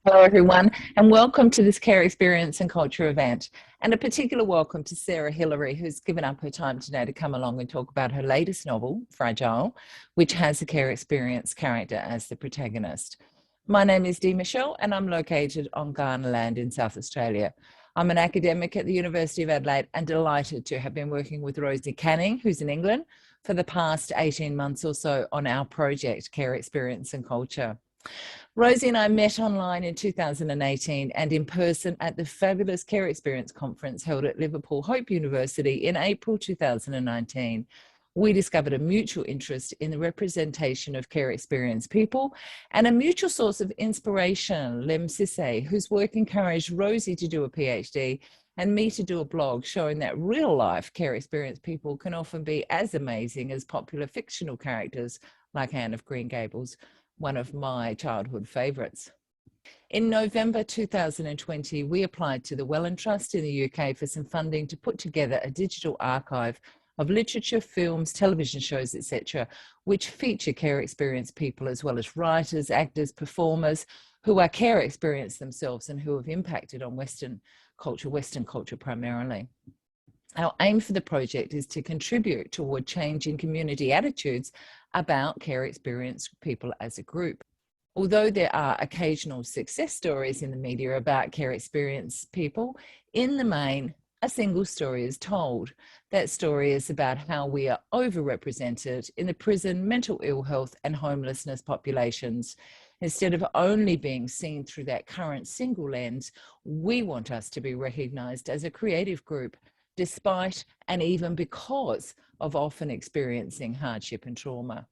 Hello, everyone, and welcome to this Care Experience and Culture event. And a particular welcome to Sarah Hilary, who's given up her time today to come along and talk about her latest novel, Fragile, which has a care experience character as the protagonist. My name is Dee Michelle, and I'm located on Kaurna land in South Australia. I'm an academic at the University of Adelaide and delighted to have been working with Rosie Canning, who's in England, for the past 18 months or so on our project, Care Experience and Culture. Rosie and I met online in 2018 and in person at the fabulous Care Experience conference held at Liverpool Hope University in April 2019. We discovered a mutual interest in the representation of care experience people and a mutual source of inspiration, Lem Sisse, whose work encouraged Rosie to do a PhD and me to do a blog showing that real life care experience people can often be as amazing as popular fictional characters like Anne of Green Gables, one of my childhood favourites. In November 2020, we applied to the Wellin Trust in the UK for some funding to put together a digital archive of literature, films, television shows, etc., which feature care experience people as well as writers, actors, performers who are care experienced themselves and who have impacted on Western culture primarily. Our aim for the project is to contribute toward changing community attitudes about care experience people as a group. Although there are occasional success stories in the media about care experience people, in the main, a single story is told. That story is about how we are overrepresented in the prison, mental ill health and homelessness populations. Instead of only being seen through that current single lens, we want us to be recognised as a creative group, despite and even because of often experiencing hardship and trauma.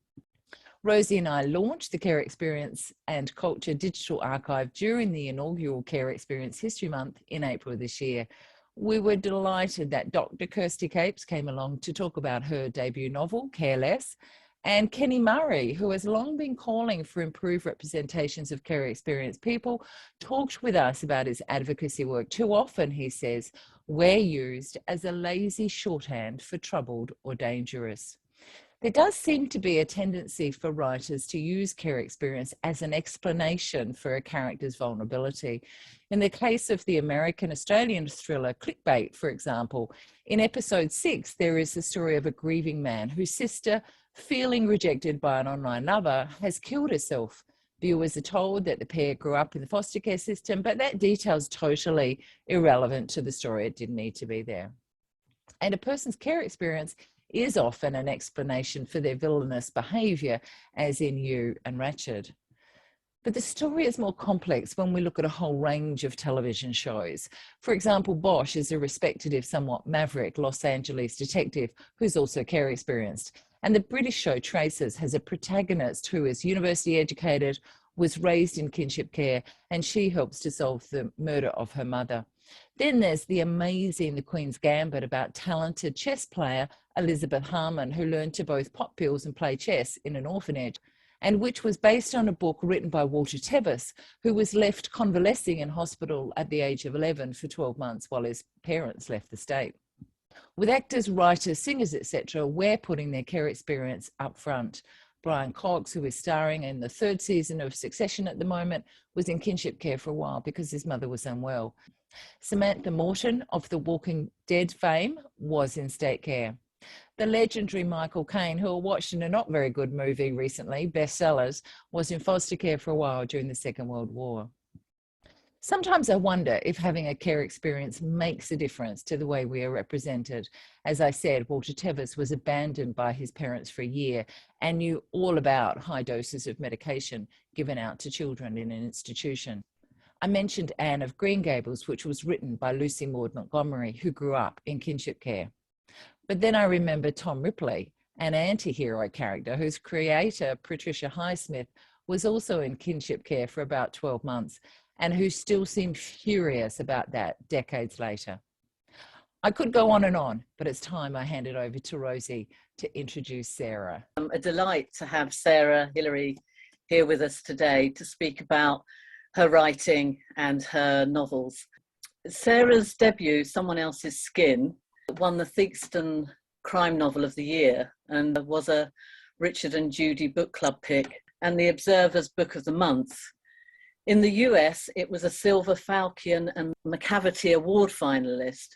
Rosie and I launched the Care Experience and Culture Digital Archive during the inaugural Care Experience History Month in April of this year. We were delighted that Dr. Kirsty Capes came along to talk about her debut novel, Careless, and Kenny Murray, who has long been calling for improved representations of care experienced people, talked with us about his advocacy work. Too often, he says, we're used as a lazy shorthand for troubled or dangerous. There does seem to be a tendency for writers to use care experience as an explanation for a character's vulnerability. In the case of the American-Australian thriller Clickbait, for example, in episode 6, there is the story of a grieving man whose sister, feeling rejected by an online lover, has killed herself. Viewers are told that the pair grew up in the foster care system, but that detail is totally irrelevant to the story. It didn't need to be there. And a person's care experience is often an explanation for their villainous behaviour, as in You and Ratched. But the story is more complex when we look at a whole range of television shows. For example, Bosch is a respected, if somewhat maverick, Los Angeles detective who's also care experienced. And the British show Traces has a protagonist who is university educated, was raised in kinship care, and she helps to solve the murder of her mother. Then there's the amazing The Queen's Gambit about talented chess player Elizabeth Harmon, who learned to both pop pills and play chess in an orphanage, and which was based on a book written by Walter Tevis, who was left convalescing in hospital at the age of 11 for 12 months while his parents left the state. With actors, writers, singers, etc., we're putting their care experience up front. Brian Cox, who is starring in the 3rd season of Succession at the moment, was in kinship care for a while because his mother was unwell. Samantha Morton of The Walking Dead fame was in state care. The legendary Michael Caine, who I watched in a not very good movie recently, Bestsellers, was in foster care for a while during the Second World War. Sometimes I wonder if having a care experience makes a difference to the way we are represented. As I said, Walter Tevis was abandoned by his parents for a year and knew all about high doses of medication given out to children in an institution. I mentioned Anne of Green Gables, which was written by Lucy Maud Montgomery, who grew up in kinship care. But then I remember Tom Ripley, an anti-hero character whose creator, Patricia Highsmith, was also in kinship care for about 12 months and who still seemed furious about that decades later. I could go on, but it's time I hand it over to Rosie to introduce Sarah. A delight to have Sarah Hilary here with us today to speak about her writing and her novels. Sarah's debut, Someone Else's Skin, won the Theakston Crime Novel of the Year and was a Richard and Judy Book Club pick and the Observer's Book of the Month. In the US, it was a Silver Falcon and McCavity Award finalist.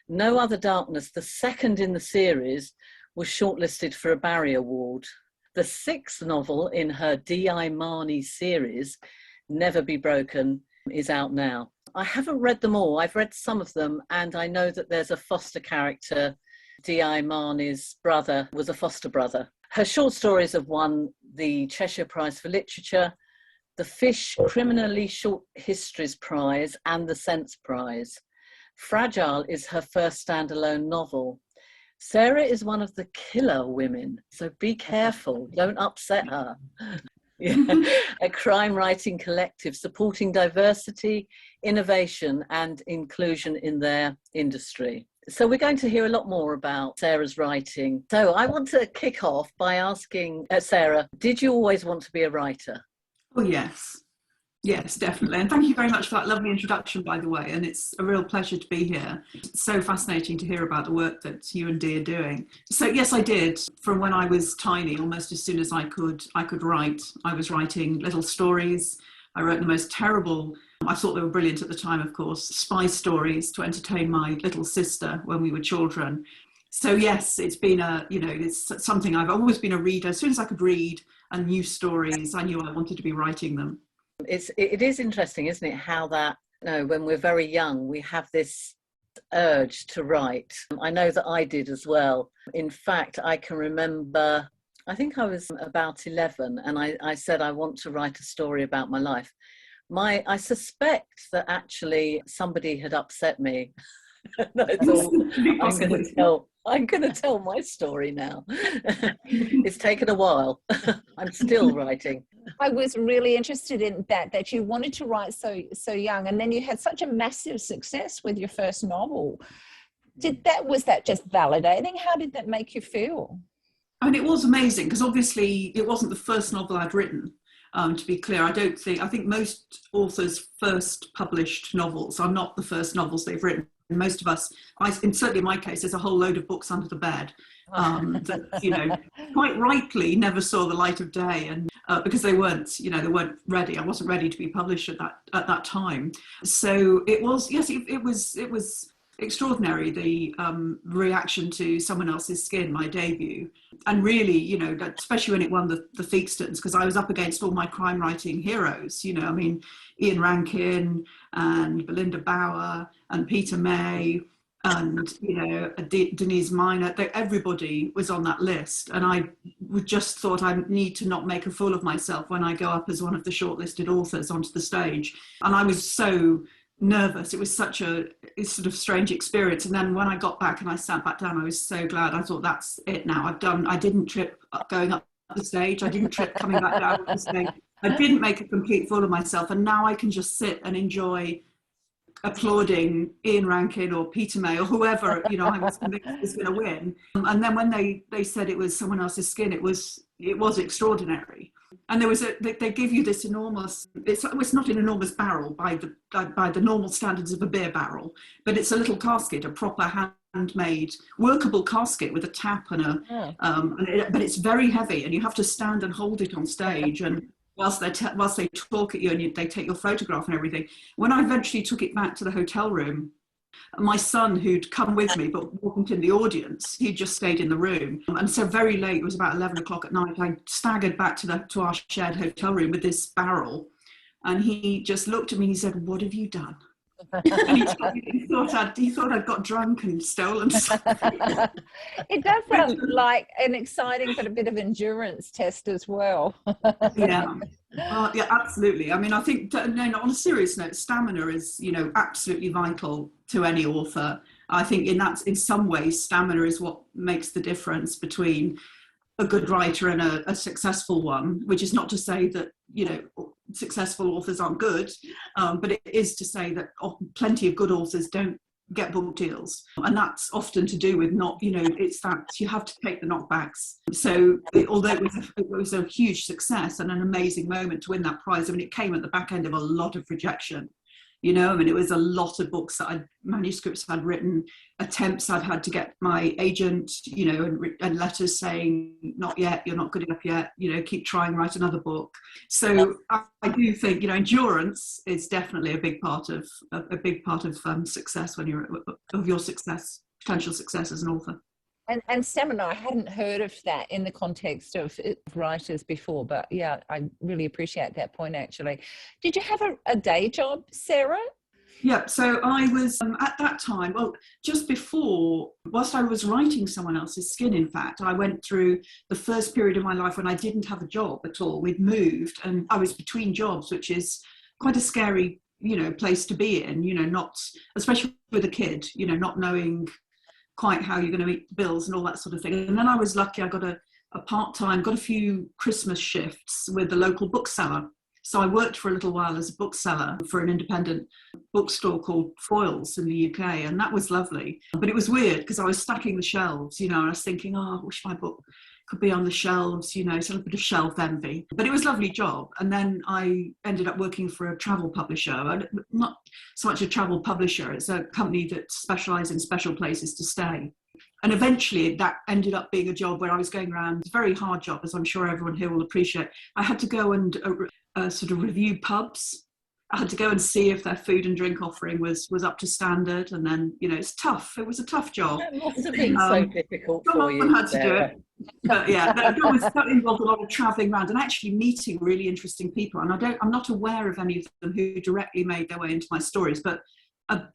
No Other Darkness, the second in the series, was shortlisted for a Barry Award. The sixth novel in her D.I. Marnie series, Never Be Broken, is out now. I haven't read them all. I've read some of them, and I know that there's a foster character. D.I. Marnie's brother was a foster brother. Her short stories have won the Cheshire Prize for Literature, the Fish Criminally Short Histories Prize, and the Sense Prize. Fragile is her first standalone novel. Sarah is one of the killer women, so be careful, don't upset her. Yeah. A crime writing collective supporting diversity, innovation, and inclusion in their industry. So we're going to hear a lot more about Sarah's writing. So I want to kick off by asking Sarah, did you always want to be a writer? Oh, yes. Yes, definitely. And thank you very much for that lovely introduction, by the way. And it's a real pleasure to be here. It's so fascinating to hear about the work that you and Dee are doing. So yes, I did. From when I was tiny, almost as soon as I could write. I was writing little stories. I wrote the most terrible, I thought they were brilliant at the time, of course, spy stories to entertain my little sister when we were children. So yes, it's been it's something. I've always been a reader. As soon as I could read and new stories, I knew I wanted to be writing them. It is interesting, isn't it, how that, when we're very young, we have this urge to write. I know that I did as well. In fact, I can remember, I think I was about 11, and I said I want to write a story about my life. I suspect that actually somebody had upset me. I thought, I'm going to tell my story now. It's taken a while. I'm still writing. I was really interested in that you wanted to write so young, and then you had such a massive success with your first novel. Was that just validating? How did that make you feel? I mean, it was amazing because obviously it wasn't the first novel I'd written. To be clear, I think most authors' first published novels are not the first novels they've written. Most of us, certainly in my case, there's a whole load of books under the bed that, quite rightly never saw the light of day, and because they weren't ready. I wasn't ready to be published at that time. So it was, yes, it was extraordinary, the reaction to Someone Else's Skin, my debut, and really, especially when it won the Theakstons, because I was up against all my crime writing heroes. I mean, Ian Rankin and Belinda Bauer and Peter May and Denise Minor. Everybody was on that list, and I just thought I need to not make a fool of myself when I go up as one of the shortlisted authors onto the stage. And I was so nervous. It was such a sort of strange experience. And then when I got back and I sat back down, I was so glad. I thought, that's it now. I didn't trip going up the stage. I didn't trip coming back down the stage. I didn't make a complete fool of myself. And now I can just sit and enjoy applauding Ian Rankin or Peter May or whoever, I was convinced was going to win. And then when they said it was Someone Else's Skin, it was extraordinary. And they give you this enormous, it's not an enormous barrel by the normal standards of a beer barrel, but it's a little casket, a proper handmade workable casket with a tap and but it's very heavy, and you have to stand and hold it on stage. And whilst they talk at you and they take your photograph and everything. When I eventually took it back to the hotel room, my son, who'd come with me but wasn't in the audience, he just stayed in the room. And so very late, it was about 11 o'clock at night, I staggered back to our shared hotel room with this barrel. And he just looked at me and he said, "What have you done?" And he thought I'd got drunk and stolen something. It does sound like an exciting but a bit of endurance test as well. Yeah, absolutely. I mean, I think, on a serious note, stamina is, absolutely vital to any author. I think in some ways, stamina is what makes the difference between a good writer and a successful one, which is not to say that, successful authors aren't good, but it is to say that plenty of good authors don't get book deals, and that's often to do with it's that you have to take the knockbacks. So although it was a huge success and an amazing moment to win that prize, I mean, it came at the back end of a lot of rejection. You know, I mean, it was a lot of books manuscripts I'd written, attempts I'd had to get my agent, you know, and letters saying, not yet, you're not good enough yet, you know, keep trying, write another book. So I do think, you know, endurance is definitely a big part of success when you're of your success, potential success as an author. And stamina, I hadn't heard of that in the context of writers before, but yeah, I really appreciate that point actually. Did you have a day job, Sarah? Yeah, so I was at that time, well, just before, whilst I was writing someone else's skin, in fact, I went through the first period of my life when I didn't have a job at all. We'd moved and I was between jobs, which is quite a scary, you know, place to be in, you know, not, especially with a kid, you know, not knowing quite how you're going to meet the bills and all that sort of thing. And then I was lucky, I got a part-time, got a few Christmas shifts with the local bookseller. So I worked for a little while as a bookseller for an independent bookstore called Foyles in the UK, and that was lovely. But it was weird because I was stacking the shelves, you know, and I was thinking, oh, I wish my book could be on the shelves, you know, it's a little bit of shelf envy. But it was a lovely job. And then I ended up working for a travel publisher, not so much a travel publisher, it's a company that specialises in special places to stay. And eventually that ended up being a job where I was going around, a very hard job, as I'm sure everyone here will appreciate. I had to go and sort of review pubs. I had to go and see if their food and drink offering was up to standard. And then, you know, it's tough. It was a tough job. That must have been so difficult for you. Someone had to do it. But yeah, that involved a lot of travelling around and actually meeting really interesting people. And I'm not aware of any of them who directly made their way into my stories, but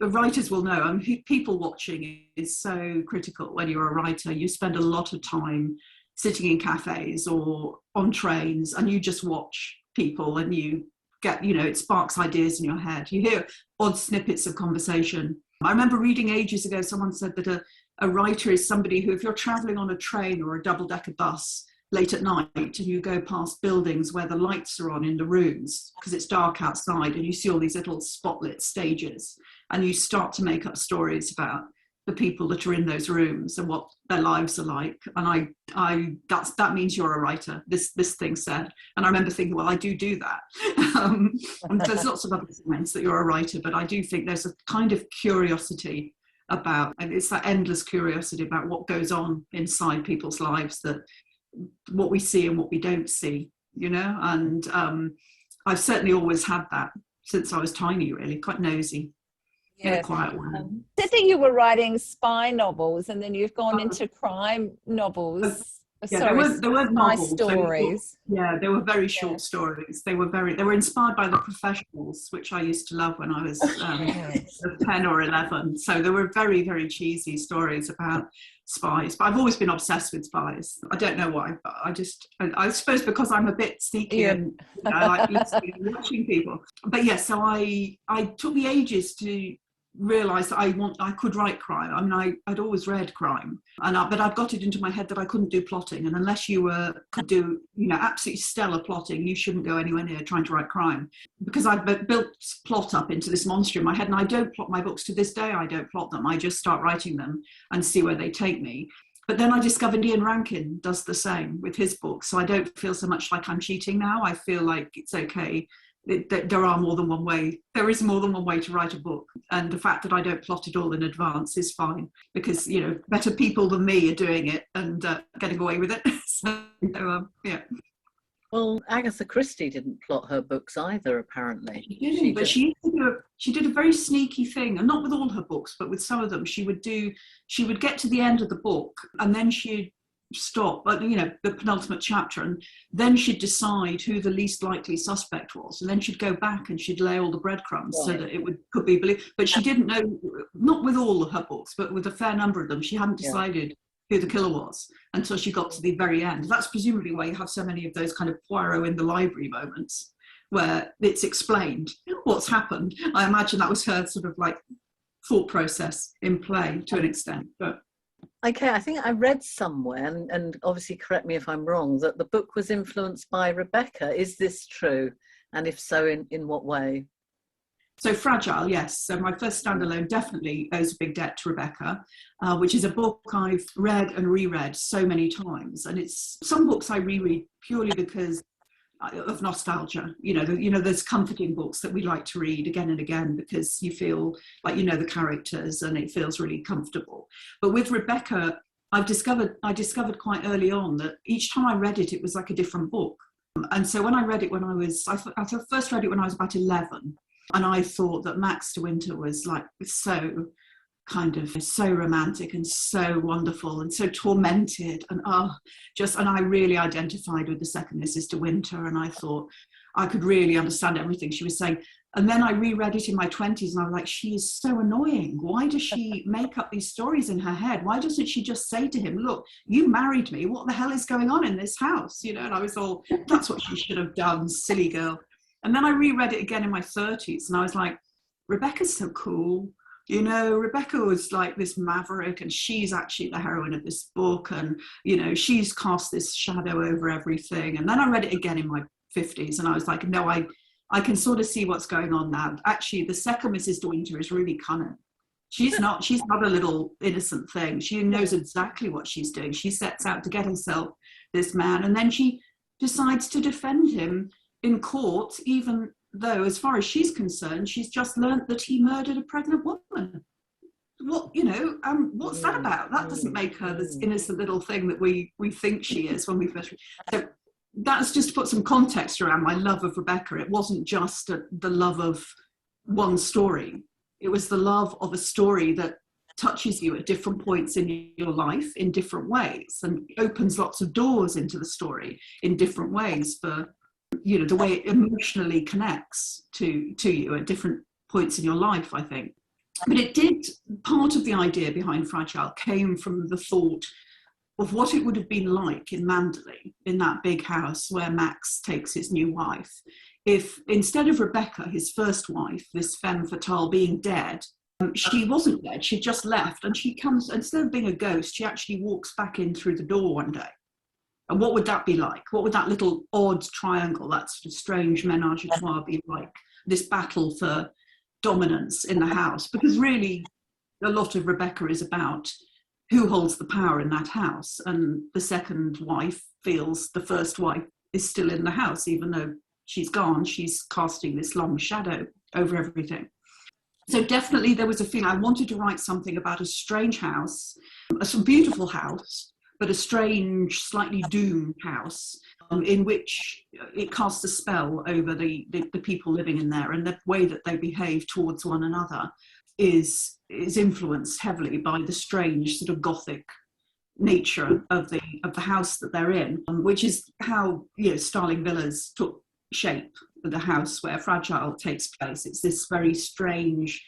writers will know. People watching is so critical when you're a writer. You spend a lot of time sitting in cafes or on trains and you just watch people and you get, you know, it sparks ideas in your head. You hear odd snippets of conversation. I remember reading ages ago, someone said that a writer is somebody who, if you're traveling on a train or a double-decker bus late at night and you go past buildings where the lights are on in the rooms because it's dark outside and you see all these little spotlit stages and you start to make up stories about the people that are in those rooms and what their lives are like. And that means you're a writer, this thing said. And I remember thinking, well, I do that. And there's lots of other signs that you're a writer, but I do think there's a kind of curiosity about, and it's that endless curiosity about what goes on inside people's lives, that what we see and what we don't see, you know. And I've certainly always had that since I was tiny, really, quite nosy. In a quiet way. I think you were writing spy novels and then you've gone into crime novels. Yeah, there were novels. Stories. They were very short stories. They were inspired by The Professionals, which I used to love when I was 10 or 11. So they were very, very cheesy stories about spies. But I've always been obsessed with spies. I don't know why, but I suppose because I'm a bit sneaky and you know, I like listening and watching people. But yes, so I took me ages to realised that I could write crime. I mean, I'd always read crime, but I'd got it into my head that I couldn't do plotting, and unless you could do, you know, absolutely stellar plotting, you shouldn't go anywhere near trying to write crime, because I'd built plot up into this monster in my head, and I don't plot my books to this day. I don't plot them. I just start writing them and see where they take me. But then I discovered Ian Rankin does the same with his books, so I don't feel so much like I'm cheating now. I feel like it's okay. There are more than one way. There is more than one way to write a book, and the fact that I don't plot it all in advance is fine, because, you know, better people than me are doing it and getting away with it. So yeah. Well, Agatha Christie didn't plot her books either, apparently. She didn't, but she did a very sneaky thing, and not with all her books, but with some of them. She would get to the end of the book, and then she'd stop, but you know, the penultimate chapter, and then she'd decide who the least likely suspect was, and then she'd go back and she'd lay all the breadcrumbs so that it could be believed. But she didn't know, not with all of her books, but with a fair number of them, she hadn't decided who the killer was until she got to the very end. That's presumably why you have so many of those kind of Poirot in the library moments where it's explained what's happened. I imagine that was her sort of like thought process in play to an extent. But okay, I think I read somewhere, and obviously correct me if I'm wrong, that the book was influenced by Rebecca. Is this true? And if so, in what way? So Fragile, yes. So my first standalone definitely owes a big debt to Rebecca, which is a book I've read and reread so many times. And it's some books I reread purely because of nostalgia. There's comforting books that we like to read again and again because you feel like the characters and it feels really comfortable. But with Rebecca, I discovered quite early on that each time I read it, it was like a different book. And so when I read it I first read it when I was about 11, and I thought that Max de Winter was like so romantic and so wonderful and so tormented, and I really identified with the second Mrs. de Winter, and I thought I could really understand everything she was saying. And then I reread it in my 20s and I was like, she is so annoying. Why does she make up these stories in her head? Why doesn't she just say to him, look, you married me, what the hell is going on in this house? And I was all, that's what she should have done, silly girl. And then I reread it again in my 30s and I was like, Rebecca's so cool. Rebecca was like this maverick, and she's actually the heroine of this book, and she's cast this shadow over everything. And then I read it again in my 50s and I was like, no, I can sort of see what's going on now. Actually, the second Mrs. de Winter is really cunning. She's not a little innocent thing. She knows exactly what she's doing. She sets out to get herself this man, and then she decides to defend him in court, even though, as far as she's concerned, she's just learnt that he murdered a pregnant woman. What's that about? That doesn't make her this innocent little thing that we think she is when we first read. So that's just to put some context around my love of Rebecca. It wasn't just the love of one story. It was the love of a story that touches you at different points in your life in different ways, and opens lots of doors into the story in different ways for the way it emotionally connects to you at different points in your life, I think. But part of the idea behind Fragile came from the thought of what it would have been like in Manderley, in that big house where Max takes his new wife, if instead of Rebecca, his first wife, this femme fatale, being dead, she wasn't dead, she'd just left, and she comes, instead of being a ghost, she actually walks back in through the door one day. And what would that be like? What would that little odd triangle, that sort of strange menage a trois be like? This battle for dominance in the house? Because really, a lot of Rebecca is about who holds the power in that house. And the second wife feels the first wife is still in the house, even though she's gone, she's casting this long shadow over everything. So definitely there was a feeling I wanted to write something about a strange house, a beautiful house, but a strange, slightly doomed house in which it casts a spell over the people living in there, and the way that they behave towards one another is influenced heavily by the strange sort of Gothic nature of the house that they're in, which is how Starling Villas took shape. The house where Fragile takes place, it's this very strange,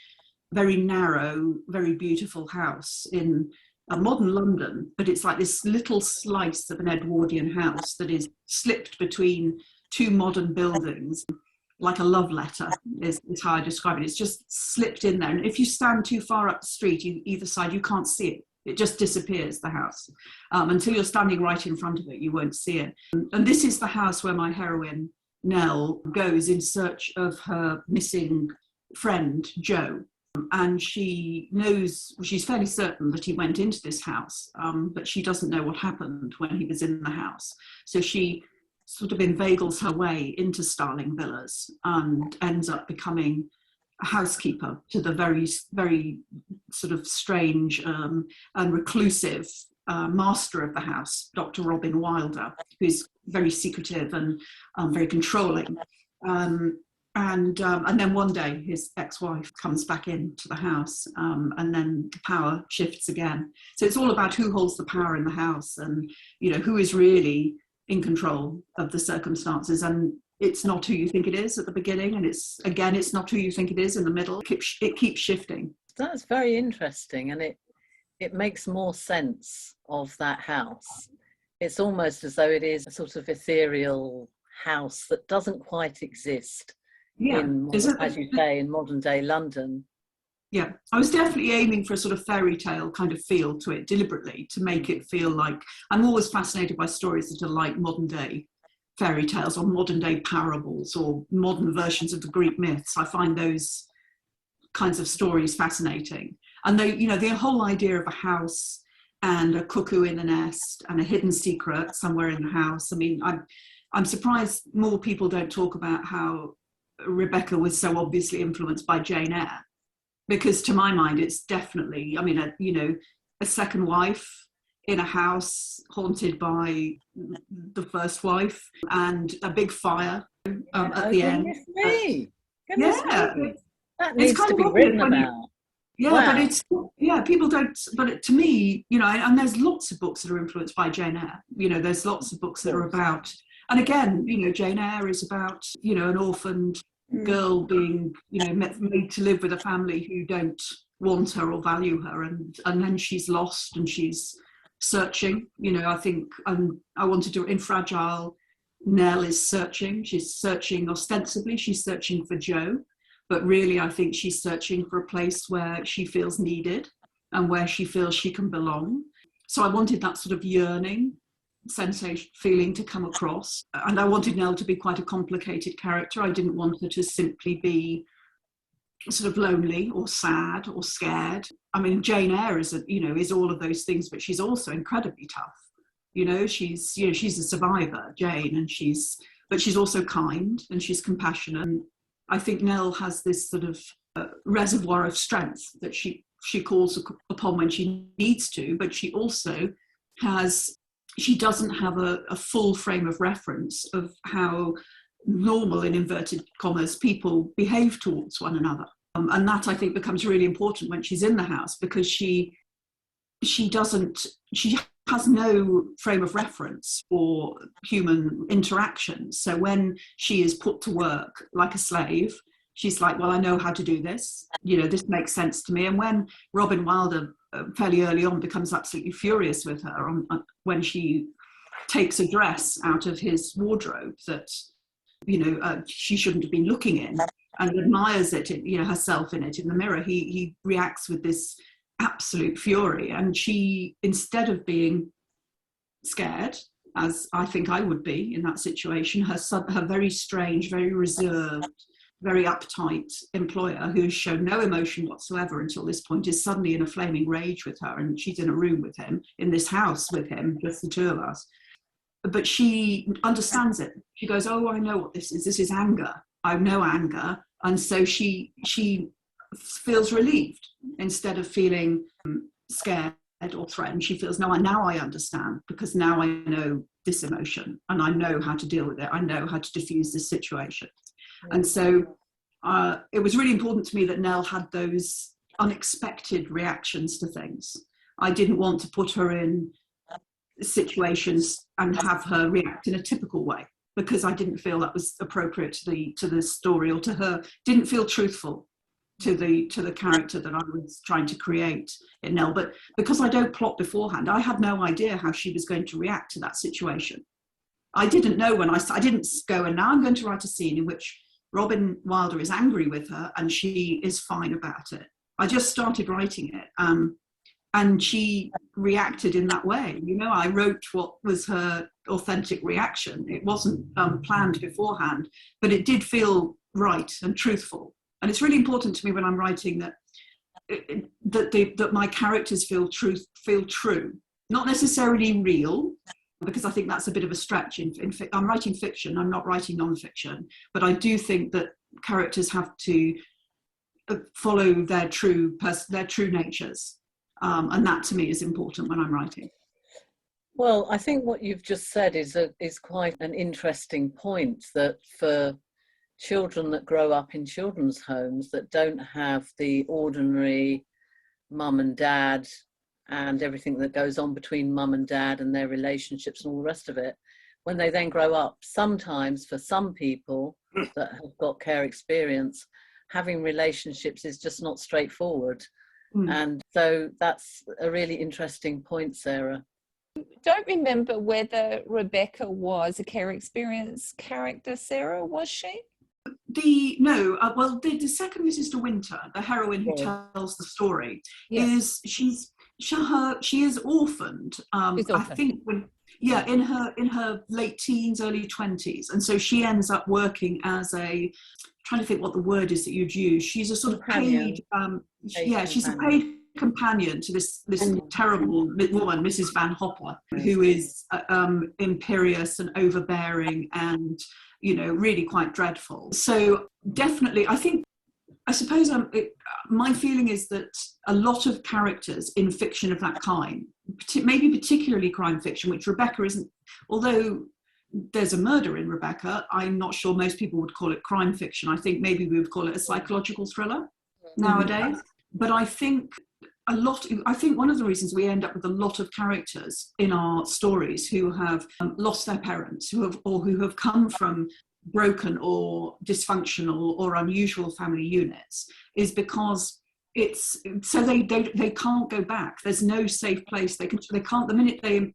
very narrow, very beautiful house in a modern London, but it's like this little slice of an Edwardian house that is slipped between two modern buildings, like a love letter is how I describe it. It's just slipped in there, and if you stand too far up the street, either side, you can't see it. It just disappears, the house. Until you're standing right in front of it, you won't see it. And this is the house where my heroine, Nell, goes in search of her missing friend, Joe. And she's fairly certain that he went into this house, but she doesn't know what happened when he was in the house. So she sort of inveigles her way into Starling Villas and ends up becoming a housekeeper to the very, very sort of strange and reclusive master of the house, Dr. Robin Wilder, who's very secretive and very controlling. And then one day his ex-wife comes back into the house, and then the power shifts again. So it's all about who holds the power in the house, and who is really in control of the circumstances. And it's not who you think it is at the beginning, and it's not who you think it is in the middle. It keeps shifting. That's very interesting, and it makes more sense of that house. It's almost as though it is a sort of ethereal house that doesn't quite exist. Yeah, as you say, in modern day London. Yeah, I was definitely aiming for a sort of fairy tale kind of feel to it deliberately, to make it feel like, I'm always fascinated by stories that are like modern day fairy tales or modern day parables or modern versions of the Greek myths. I find those kinds of stories fascinating. And the whole idea of a house and a cuckoo in a nest and a hidden secret somewhere in the house. I mean, I'm surprised more people don't talk about how Rebecca was so obviously influenced by Jane Eyre, because to my mind, it's definitely, I mean, a second wife in a house haunted by the first wife, and a big fire at the end. Goodness Yeah, me. That it's needs kind to of be obvious written when you, about. yeah, Wow. but it's, yeah, people don't, but to me, and there's lots of books that are influenced by Jane Eyre. There's lots of books that are about, and again, Jane Eyre is about, an orphaned girl being, made to live with a family who don't want her or value her, and then she's lost and she's searching. I think I wanted to, in Fragile, Nell is searching. She's searching ostensibly, she's searching for Joe, but really I think she's searching for a place where she feels needed and where she feels she can belong. So I wanted that sort of yearning sensation feeling to come across, and I wanted Nell to be quite a complicated character. I didn't want her to simply be sort of lonely or sad or scared. I mean, Jane Eyre is all of those things, but she's also incredibly tough. She's a survivor, Jane, and she's also kind and she's compassionate. And I think Nell has this sort of reservoir of strength that she calls upon when she needs to, but she also doesn't have a full frame of reference of how normal, in inverted commas, people behave towards one another. And that, I think, becomes really important when she's in the house, because she has no frame of reference for human interactions. So when she is put to work like a slave, she's like, well, I know how to do this. This makes sense to me. And when Robin Wilder fairly early on becomes absolutely furious with her when she takes a dress out of his wardrobe that she shouldn't have been looking in, and admires it, herself in it in the mirror, he reacts with this absolute fury. And she, instead of being scared, as I think I would be in that situation, her very strange, very reserved, very uptight employer, who's shown no emotion whatsoever until this point, is suddenly in a flaming rage with her, and she's in a room with him, in this house with him, just the two of us. But she understands it. She goes, oh, I know what this is. This is anger. I know anger. And so she feels relieved instead of feeling scared or threatened. She feels, no, now I understand, because now I know this emotion and I know how to deal with it. I know how to diffuse this situation. And so it was really important to me that Nell had those unexpected reactions to things. I didn't want to put her in situations and have her react in a typical way, because I didn't feel that was appropriate to the story, or to her, didn't feel truthful to the character that I was trying to create in Nell. But because I don't plot beforehand, I had no idea how she was going to react to that situation. I didn't know I didn't go, and now I'm going to write a scene in which Robin Wilder is angry with her and she is fine about it. I just started writing it. And she reacted in that way. I wrote what was her authentic reaction. It wasn't planned beforehand, but it did feel right and truthful. And it's really important to me when I'm writing that my characters feel true, not necessarily real, because I think that's a bit of a stretch. I'm writing fiction, I'm not writing non-fiction, but I do think that characters have to follow their true natures. And that to me is important when I'm writing. Well, I think what you've just said is quite an interesting point, that for children that grow up in children's homes that don't have the ordinary mum and dad and everything that goes on between mum and dad and their relationships and all the rest of it, when they then grow up, sometimes for some people that have got care experience, having relationships is just not straightforward. And so that's a really interesting point, Sarah. Don't remember whether Rebecca was a care experience character, Sarah, was she? The second Mrs. De Winter, the heroine who tells the story, she is orphaned. I think in her late teens, early 20s, and so she ends up working as trying to think what the word is that you'd use. She's a sort of paid, she's a paid companion to this terrible woman, Mrs. Van Hopper, who is imperious and overbearing and, really quite dreadful. So definitely, I suppose my feeling is that a lot of characters in fiction of that kind, maybe particularly crime fiction, which Rebecca isn't, although there's a murder in Rebecca, I'm not sure most people would call it crime fiction. I think maybe we would call it a psychological thriller nowadays. But I think one of the reasons we end up with a lot of characters in our stories who have lost their parents, who have come from broken or dysfunctional or unusual family units, is because it's so they can't go back. There's no safe place. They can't, the minute they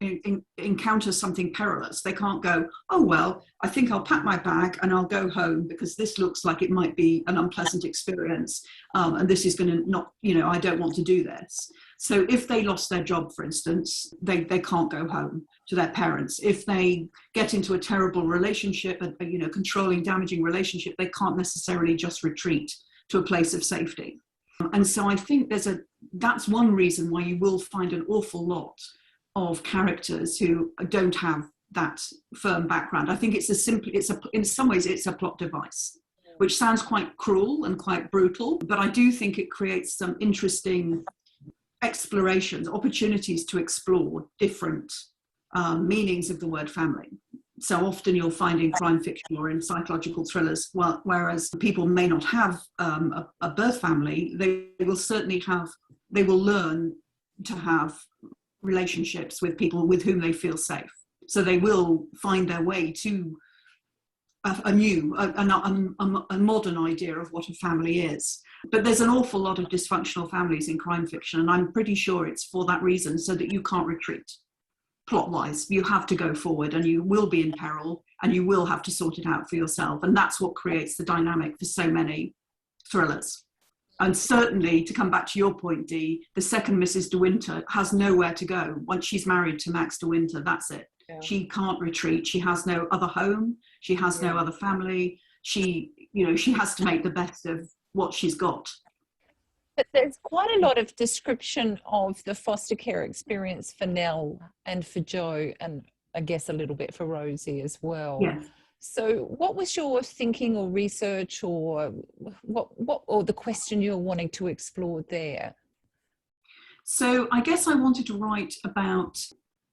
encounter something perilous, they can't go, oh well, I think I'll pack my bag and I'll go home because this looks like it might be an unpleasant experience, and this is going to not, I don't want to do this. So if they lost their job, for instance, they can't go home to their parents. If they get into a terrible relationship, a controlling, damaging relationship, they can't necessarily just retreat to a place of safety. And so I think that's one reason why you will find an awful lot of characters who don't have that firm background. I think in some ways it's a plot device, which sounds quite cruel and quite brutal, but I do think it creates some interesting explorations, opportunities to explore different meanings of the word family. So often you'll find in crime fiction or in psychological thrillers, whereas people may not have a birth family, they will learn to have relationships with people with whom they feel safe. So they will find their way to a modern idea of what a family is. But there's an awful lot of dysfunctional families in crime fiction, and I'm pretty sure it's for that reason, so that you can't retreat. Plot-wise, you have to go forward and you will be in peril and you will have to sort it out for yourself. And that's what creates the dynamic for so many thrillers. And certainly, to come back to your point, Dee, the second Mrs. De Winter has nowhere to go. Once she's married to Max De Winter, that's it. Yeah. She can't retreat. She has no other home. She has no other family. She has to make the best of what she's got. But there's quite a lot of description of the foster care experience for Nell and for Jo, and I guess a little bit for Rosie as well. Yes. So what was your thinking or research, or or the question you're wanting to explore there? So I guess I wanted to write about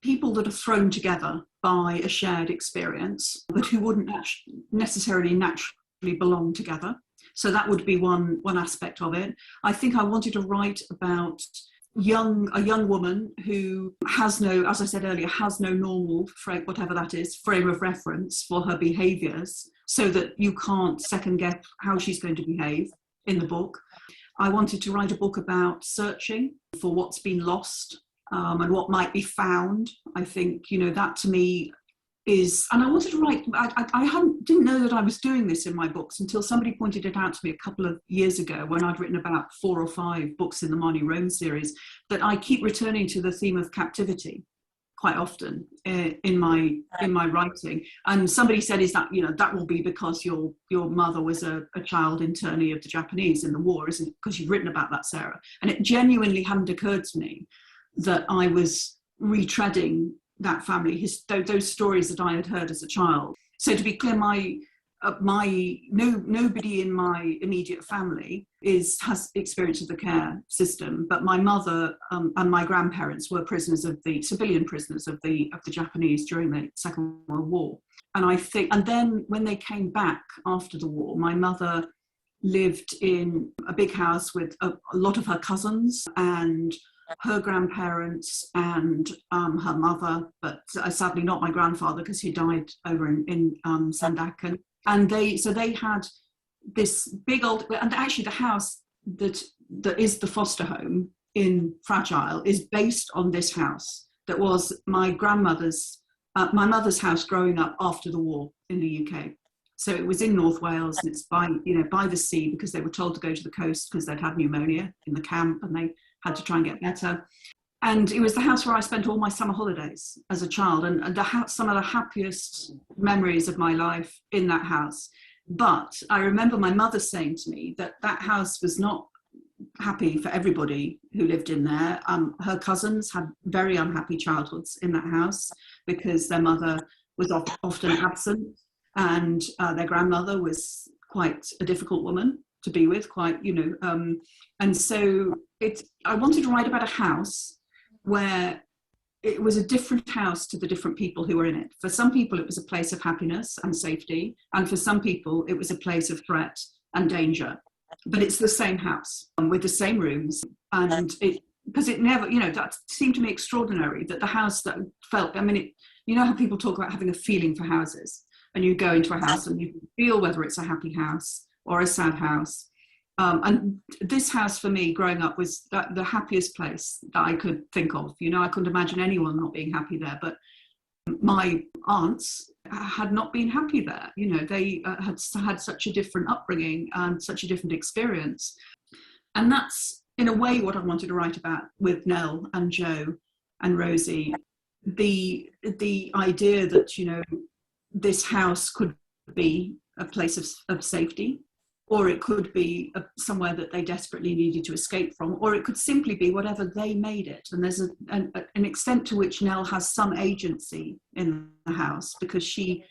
people that are thrown together by a shared experience, but who wouldn't necessarily naturally belong together. So that would be one aspect of it. I think I wanted to write about a young woman who has no, as I said earlier, has no normal, whatever that is, frame of reference for her behaviours, so that you can't second guess how she's going to behave in the book. I wanted to write a book about searching for what's been lost and what might be found. I think, that to me is, and I wanted to write, I didn't know that I was doing this in my books until somebody pointed it out to me a couple of years ago when I'd written about 4 or 5 books in the Marnie Rome series, that I keep returning to the theme of captivity quite often in my writing. And somebody said, is that, that will be because your mother was a child internee of the Japanese in the war, isn't it? Because you've written about that, Sarah. And it genuinely hadn't occurred to me that I was retreading that family, those stories that I had heard as a child. So to be clear, nobody in my immediate family has experience of the care system, but my mother and my grandparents were civilian prisoners of the Japanese during the Second World War. And then when they came back after the war, my mother lived in a big house with a lot of her cousins and her grandparents and her mother, but sadly not my grandfather because he died over in Sandakan. And they had this big old, and actually the house that is the foster home in Fragile is based on this house that was my mother's house growing up after the war in the UK. So it was in North Wales, and it's by the sea, because they were told to go to the coast because they'd had pneumonia in the camp and they had to try and get better. And it was the house where I spent all my summer holidays as a child, and some of the happiest memories of my life in that house. But I remember my mother saying to me that house was not happy for everybody who lived in there. Her cousins had very unhappy childhoods in that house because their mother was often absent, and their grandmother was quite a difficult woman to be with, and so I wanted to write about a house where it was a different house to the different people who were in it. For some people, it was a place of happiness and safety, and for some people, it was a place of threat and danger. But it's the same house with the same rooms, and because it never, that seemed to me extraordinary, that the house that felt, you know how people talk about having a feeling for houses, and you go into a house and you can feel whether it's a happy house or a sad house. And this house for me growing up was the happiest place that I could think of. I couldn't imagine anyone not being happy there, but my aunts had not been happy there. They had such a different upbringing and such a different experience. And that's in a way what I wanted to write about with Nell and Jo and Rosie, the idea that, this house could be a place of safety, or it could be somewhere that they desperately needed to escape from, or it could simply be whatever they made it. And there's an extent to which Nell has some agency in the house, because she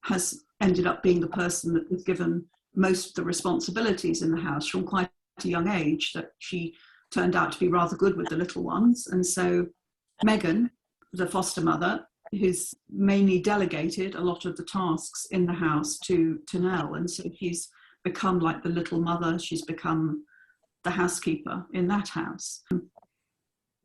has ended up being the person that was given most of the responsibilities in the house from quite a young age, that she turned out to be rather good with the little ones. And so Megan, the foster mother, who's mainly delegated a lot of the tasks in the house to Nell. And so she's become like the little mother. She's become the housekeeper in that house.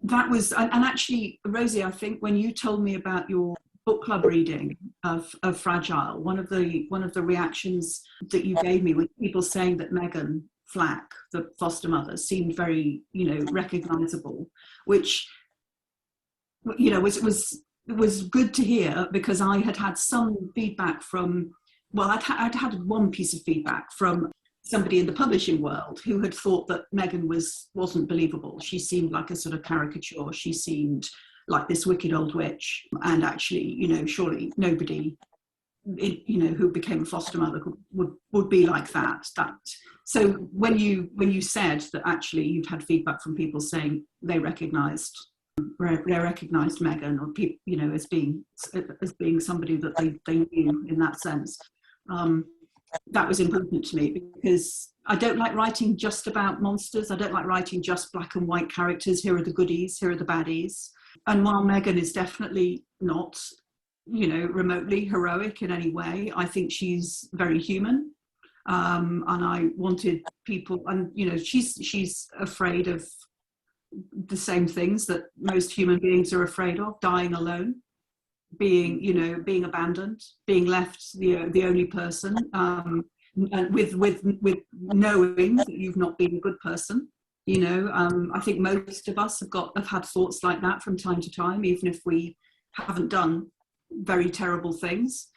That was, and actually, Rosie, I think when you told me about your book club reading of Fragile, one of the reactions that you gave me was people saying that Megan Flack, the foster mother, seemed very, recognizable, which, was good to hear, because I had some feedback from, I'd had one piece of feedback from somebody in the publishing world who had thought that Megan wasn't believable. She seemed like a sort of caricature. She seemed like this wicked old witch. And actually, surely nobody, who became a foster mother would be like that. So when you said that actually you'd had feedback from people saying they recognised Megan, or people, as being somebody that they knew in that sense. That was important to me, because I don't like writing just about monsters. I don't like writing just black and white characters. Here are the goodies, here are the baddies. And while Megan is definitely not, remotely heroic in any way, I think she's very human. And I wanted people, and she's afraid of the same things that most human beings are afraid of: dying alone, being abandoned, being left the only person, and with knowing that you've not been a good person. I think most of us have had thoughts like that from time to time, even if we haven't done very terrible things.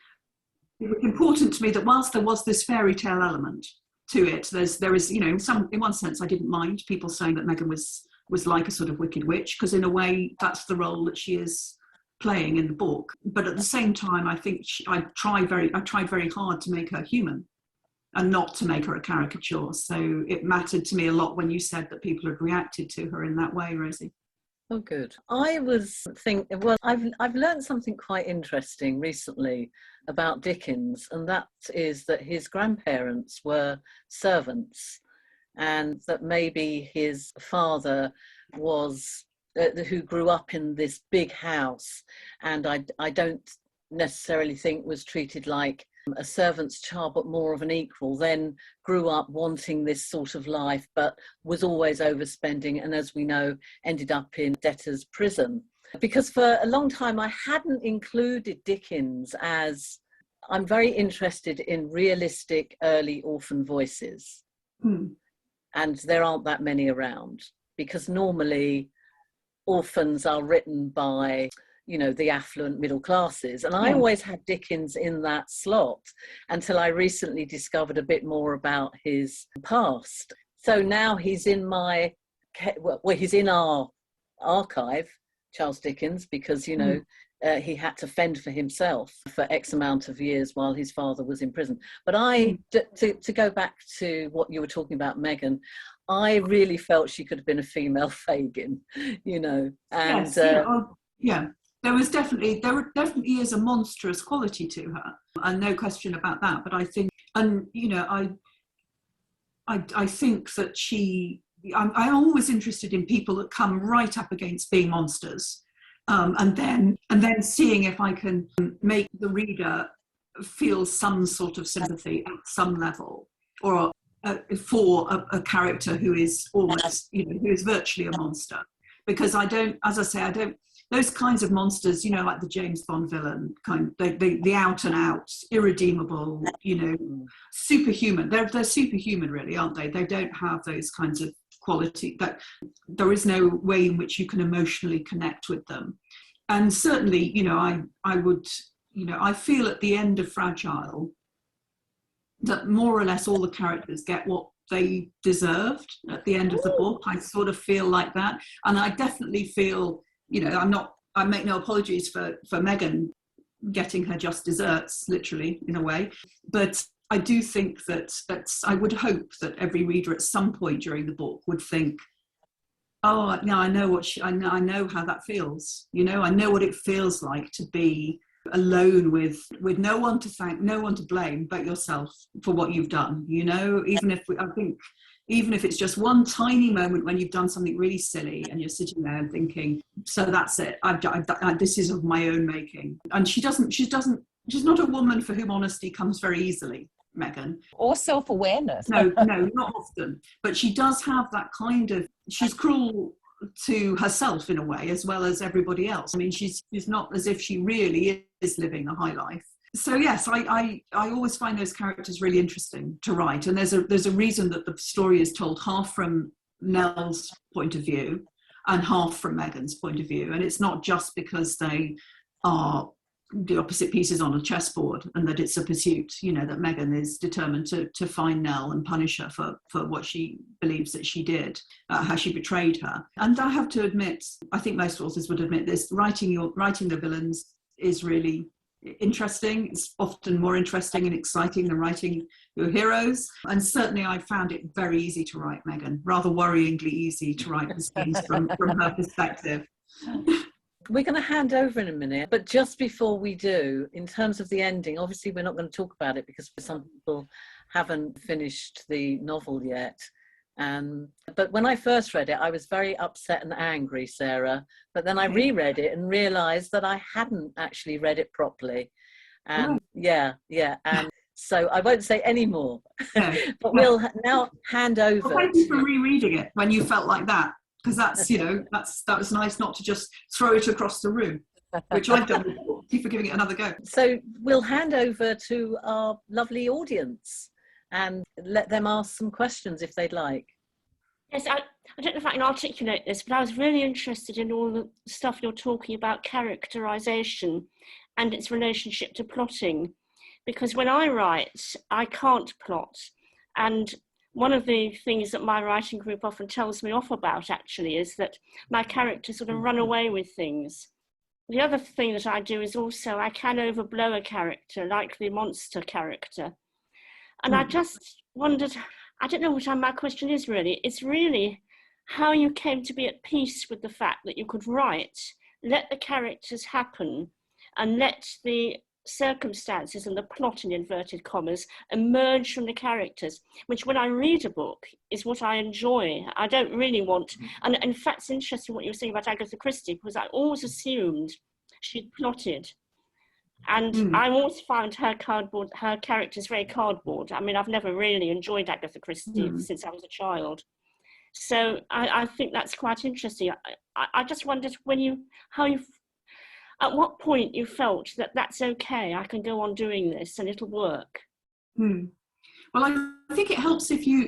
It was important to me that whilst there was this fairy tale element to it, there is in one sense I didn't mind people saying that Megan was like a sort of wicked witch, because in a way that's the role that she is playing in the book. But at the same time, I think I tried very hard to make her human and not to make her a caricature. So it mattered to me a lot when you said that people had reacted to her in that way, Rosie. Oh, good. I was thinking, I've learned something quite interesting recently about Dickens, and that is that his grandparents were servants, and that maybe his father was who grew up in this big house, and I don't necessarily think was treated like a servant's child, but more of an equal, then grew up wanting this sort of life, but was always overspending, and as we know, ended up in debtor's prison. Because for a long time I hadn't included Dickens, as I'm very interested in realistic early orphan voices. And there aren't that many around, because normally orphans are written by the affluent middle classes. And I always had Dickens in that slot until I recently discovered a bit more about his past. So now he's in he's in our archive, Charles Dickens, because, he had to fend for himself for X amount of years while his father was in prison. But to go back to what you were talking about, Megan, I really felt she could have been a female Fagin, you know. And yes, yeah. There definitely is a monstrous quality to her, and no question about that. But I think, and you know, I think that I'm always interested in people that come right up against being monsters, and then seeing if I can make the reader feel some sort of sympathy at some level, or for a character who is almost, you know, who is virtually a monster. Because I don't, as I say, I don't. Those kinds of monsters, you know, like the James Bond villain kind, the out and out, irredeemable, you know, superhuman. They're superhuman, really, aren't they? They don't have those kinds of quality. That there is no way in which you can emotionally connect with them. And certainly, you know, I would, you know, I feel at the end of Fragile that more or less all the characters get what they deserved at the end of the book. I sort of feel like that, and I definitely feel. You know, I make no apologies for Megan getting her just desserts, literally, in a way. But I do think that I would hope that every reader at some point during the book would think, oh, no, I know I know how that feels. You know, I know what it feels like to be alone with no one to thank, no one to blame but yourself for what you've done. You know, even if it's just one tiny moment when you've done something really silly and you're sitting there and thinking, so that's it, this is of my own making. And she's not a woman for whom honesty comes very easily, Megan. Or self-awareness. No, not often. But she does have that kind of, she's cruel to herself in a way, as well as everybody else. I mean, she's not as if she really is living a high life. So yes, I always find those characters really interesting to write, and there's a reason that the story is told half from Nell's point of view and half from Megan's point of view, and it's not just because they are the opposite pieces on a chessboard and that it's a pursuit, you know, that Megan is determined to find Nell and punish her for what she believes that she did, how she betrayed her. And I have to admit, I think most authors would admit this, writing the villains is really interesting. It's often more interesting and exciting than writing your heroes. And certainly I found it very easy to write Megan, rather worryingly easy to write the scenes from her perspective. We're going to hand over in a minute, but just before we do, in terms of the ending, obviously we're not going to talk about it because some people haven't finished the novel yet. But when I first read it, I was very upset and angry, Sarah. But then I reread it and realised that I hadn't actually read it properly. And and so I won't say any more. But we'll now hand over. Well, thank you for rereading it when you felt like that, because that's, you know, that was nice not to just throw it across the room, which I've done before. Thank you for giving it another go. So we'll hand over to our lovely audience and let them ask some questions if they'd like. Yes, I don't know if I can articulate this, but I was really interested in all the stuff you're talking about characterisation and its relationship to plotting. Because when I write, I can't plot. And one of the things that my writing group often tells me off about, actually, is that my characters sort of run away with things. The other thing that I do is also I can overblow a character, like the monster character. And I just wondered, I don't know what my question is really. It's really how you came to be at peace with the fact that you could write, let the characters happen, and let the circumstances and the plot, in inverted commas, emerge from the characters, which when I read a book is what I enjoy. I don't really want, and in fact it's interesting what you were saying about Agatha Christie, because I always assumed she'd plotted. And I always found her characters very cardboard. I mean, I've never really enjoyed Agatha Christie since I was a child. So I think that's quite interesting. I just wondered at what point you felt that that's okay, I can go on doing this and it'll work. Well, I think it helps if you,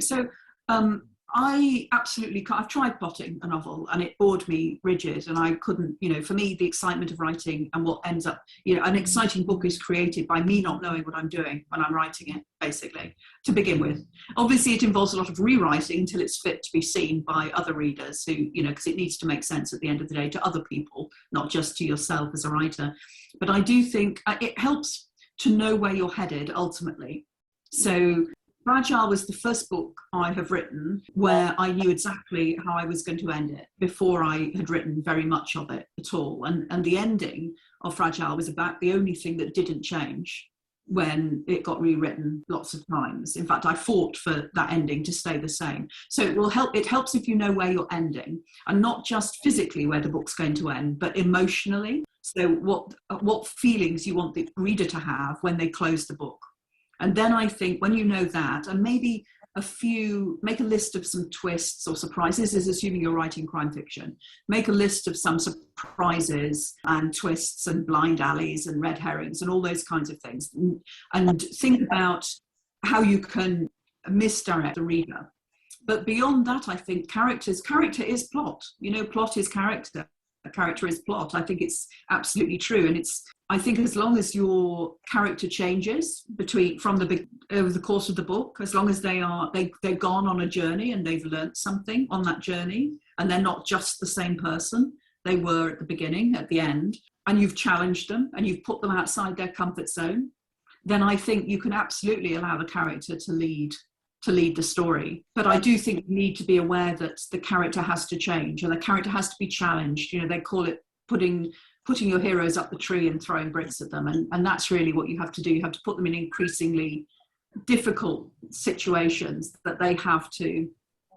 I absolutely can't. I've tried plotting a novel and it bored me rigid, and I couldn't, you know, for me, the excitement of writing and what ends up, you know, an exciting book is created by me not knowing what I'm doing when I'm writing it, basically, to begin with. Obviously, it involves a lot of rewriting until it's fit to be seen by other readers who, you know, because it needs to make sense at the end of the day to other people, not just to yourself as a writer. But I do think it helps to know where you're headed ultimately. So Fragile was the first book I have written where I knew exactly how I was going to end it before I had written very much of it at all. And the ending of Fragile was about the only thing that didn't change when it got rewritten lots of times. In fact, I fought for that ending to stay the same. So it helps if you know where you're ending, and not just physically where the book's going to end, but emotionally. So what feelings you want the reader to have when they close the book. And then I think when you know that, and maybe make a list of some twists or surprises, this is assuming you're writing crime fiction, make a list of some surprises and twists and blind alleys and red herrings and all those kinds of things. And think about how you can misdirect the reader. But beyond that, I think character is plot. Plot is character. Character is plot. I think it's absolutely true. And I think as long as your character changes over the course of the book, as long as they've gone on a journey and they've learned something on that journey, and they're not just the same person they were at the beginning, at the end, and you've challenged them and you've put them outside their comfort zone, then I think you can absolutely allow the character to lead the story. But I do think you need to be aware that the character has to change and the character has to be challenged. They call it putting your heroes up the tree and throwing bricks at them. And that's really what you have to do. You have to put them in increasingly difficult situations that they have to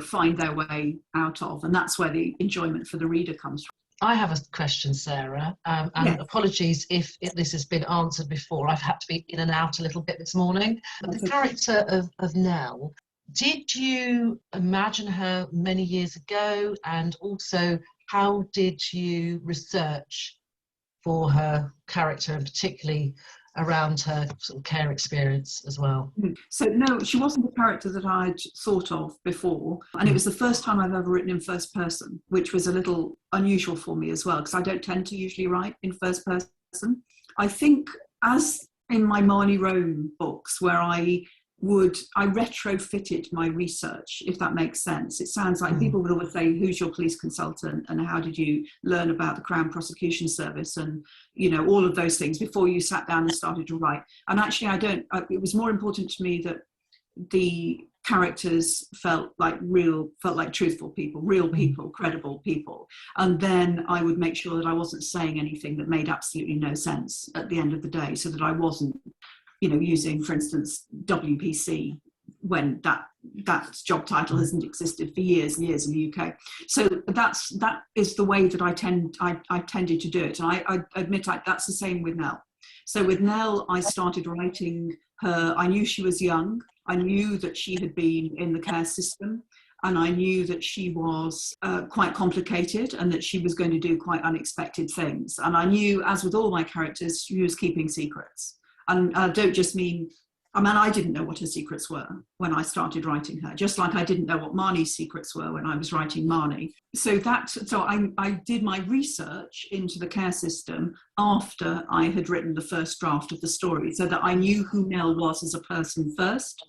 find their way out of. And that's where the enjoyment for the reader comes from. I have a question, Sarah, and yes. Apologies if this has been answered before. I've had to be in and out a little bit this morning. But the character of Nell, did you imagine her many years ago? And also, how did you research for her character, and particularly around her sort of care experience as well? So no, she wasn't a character that I'd thought of before, and it was the first time I've ever written in first person, which was a little unusual for me as well, because I don't tend to usually write in first person. I think, as in my Marnie Rome books, where I retrofitted my research, if that makes sense. It sounds like people would always say, who's your police consultant and how did you learn about the Crown Prosecution Service and, all of those things before you sat down and started to write. And actually it was more important to me that the characters felt like truthful people, real people, credible people. And then I would make sure that I wasn't saying anything that made absolutely no sense at the end of the day, so that I wasn't using, for instance, WPC when that job title hasn't existed for years and years in the UK. So that is the way that I tended to do it. And I admit that's the same with Nell. So with Nell, I started writing her. I knew she was young. I knew that she had been in the care system. And I knew that she was quite complicated and that she was going to do quite unexpected things. And I knew, as with all my characters, she was keeping secrets. And I don't just mean, I didn't know what her secrets were when I started writing her, just like I didn't know what Marnie's secrets were when I was writing Marnie. So I did my research into the care system after I had written the first draft of the story, so that I knew who Nell was as a person first.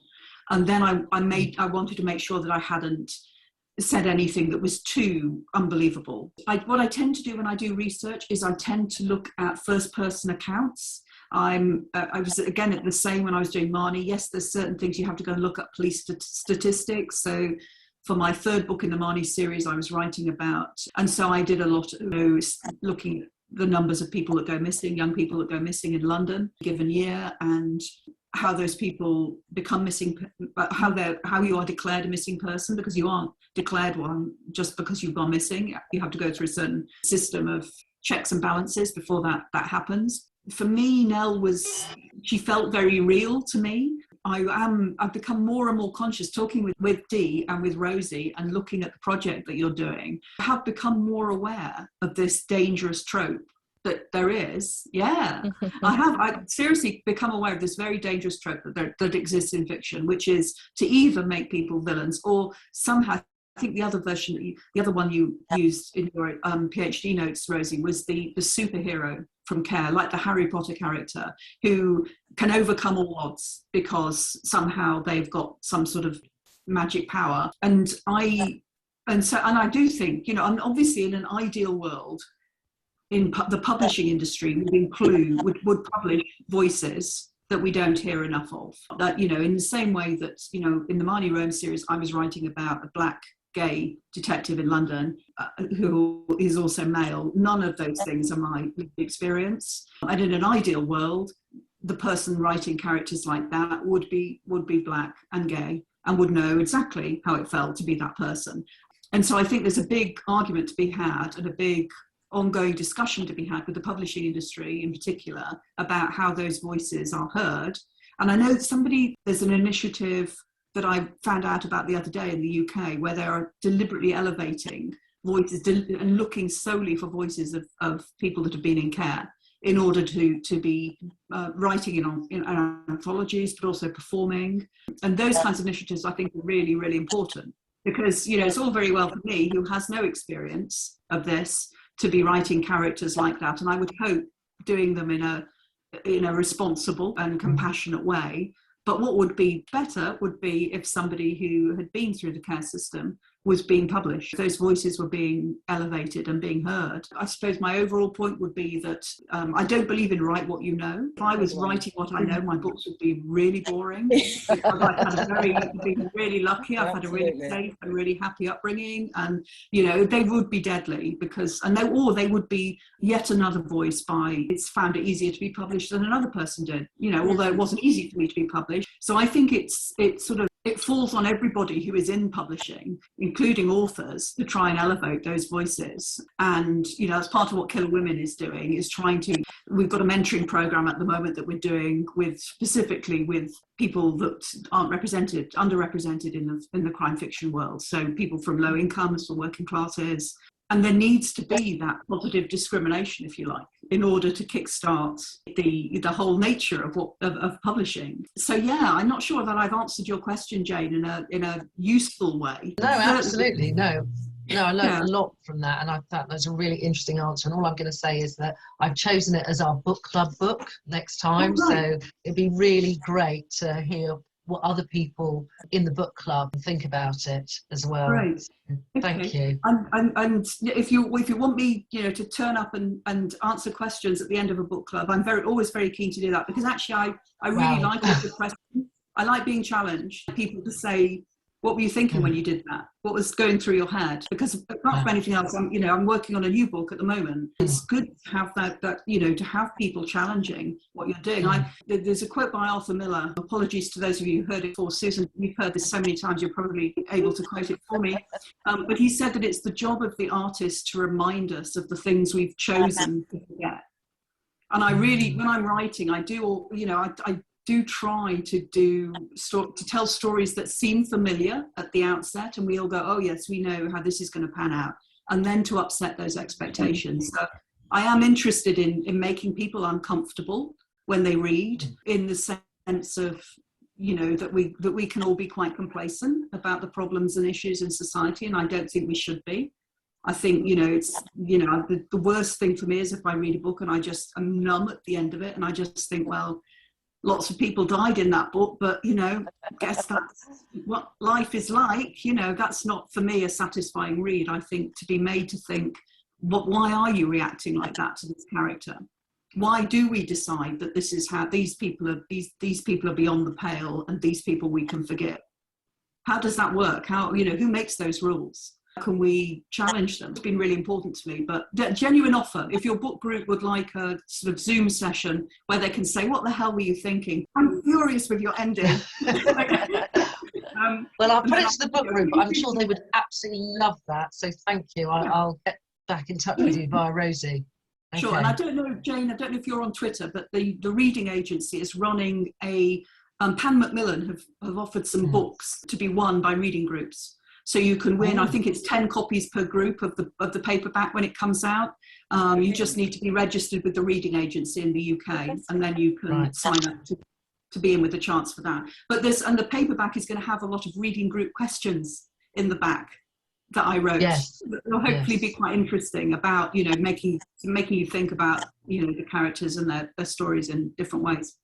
And then I wanted to make sure that I hadn't said anything that was too unbelievable. What I tend to do when I do research is I tend to look at first person accounts. I was again at the same when I was doing Marnie. Yes, there's certain things you have to go and look at police statistics. So for my third book in the Marnie series, I was writing about, and so I did a lot of looking at the numbers of people that go missing, young people that go missing in London a given year, and how those people become missing, how you are declared a missing person, because you aren't declared one just because you've gone missing. You have to go through a certain system of checks and balances before that happens. For me, Nell she felt very real to me. I've become more and more conscious, talking with Dee and with Rosie and looking at the project that you're doing. I have become more aware of this dangerous trope that there is. Yeah, I seriously become aware of this very dangerous trope that exists in fiction, which is to either make people villains or somehow. I think the other one you used in your PhD notes, Rosie, was the superhero from Care, like the Harry Potter character who can overcome all odds because somehow they've got some sort of magic power. And I do think, and obviously in an ideal world, in the publishing industry would publish voices that we don't hear enough of. That, you know, in the same way that, you know, in the Marnie Rome series, I was writing about a black gay detective in London who is also male. None of those things are my experience. And in an ideal world, the person writing characters like that would be black and gay and would know exactly how it felt to be that person. And so I think there's a big argument to be had and a big ongoing discussion to be had with the publishing industry in particular about how those voices are heard. And I know there's an initiative that I found out about the other day in the UK where they are deliberately elevating voices and looking solely for voices of people that have been in care in order to be writing in anthologies, but also performing. And those kinds of initiatives I think are really, really important because, you know, it's all very well for me who has no experience of this to be writing characters like that. And I would hope doing them in a responsible and compassionate way. But what would be better would be if somebody who had been through the care system was being published. Those voices were being elevated and being heard. I suppose my overall point would be that I don't believe in write what you know. If I was writing what I know, my books would be really boring. I've been really lucky. I've had a really safe and really happy upbringing, and you know they would be deadly they would be yet another voice it's found it easier to be published than another person did. You know, although it wasn't easy for me to be published. So I think it falls on everybody who is in publishing, including authors, to try and elevate those voices. And, you know, that's part of what Killer Women is doing, is we've got a mentoring program at the moment that we're doing specifically with people that aren't underrepresented in the crime fiction world. So people from low incomes, from working classes. And there needs to be that positive discrimination, if you like, in order to kickstart the whole nature of publishing. So yeah, I'm not sure that I've answered your question, Jane, in a useful way. No, absolutely, no. No, I learned a lot from that, and I thought that was a really interesting answer. And all I'm going to say is that I've chosen it as our book club book next time, so it'd be really great to hear what other people in the book club think about it as well. Great. Thank you. And if you want me, you know, to turn up and answer questions at the end of a book club, I'm always very keen to do that, because actually I really like all the questions. I like being challenged. People to say, what were you thinking when you did that? What was going through your head? Because apart from anything else, I'm working on a new book at the moment. It's good to have that you know, to have people challenging what you're doing. There's a quote by Arthur Miller. Apologies to those of you who heard it before. Susan, you've heard this so many times, you're probably able to quote it for me. But he said that it's the job of the artist to remind us of the things we've chosen to forget. And I really, when I'm writing, I do, you know, I do try to tell stories that seem familiar at the outset, and we all go, oh yes, we know how this is going to pan out, and then to upset those expectations. So I am interested in making people uncomfortable when they read, in the sense of, you know, that we can all be quite complacent about the problems and issues in society, and I don't think we should be. I think, you know, it's, you know, the worst thing for me is if I read a book and I just am numb at the end of it, and I just think, well, lots of people died in that book, but, you know, guess that's what life is like. You know, that's not, for me, a satisfying read. I think to be made to think, why are you reacting like that to this character? Why do we decide that this is how these people are beyond the pale, and these people we can forgive? How does that work? How, you know, who makes those rules? How can we challenge them? It's been really important to me. But genuine offer, if your book group would like a sort of Zoom session where they can say, what the hell were you thinking? I'm furious with your ending. Well, I'll put it to the book group. I'm sure they would absolutely love that. So thank you. I'll get back in touch with you via Rosie. Okay. Sure. And I don't know, Jane, I don't know if you're on Twitter, but the reading agency is running a, Pan Macmillan have offered some books to be won by reading groups. So you can win, I think it's 10 copies per group of the paperback when it comes out. You just need to be registered with the reading agency in the UK, and then you can sign up to be in with a chance for that. But the paperback is going to have a lot of reading group questions in the back that I wrote. Yes. They'll hopefully be quite interesting about, you know, making you think about, you know, the characters and their stories in different ways.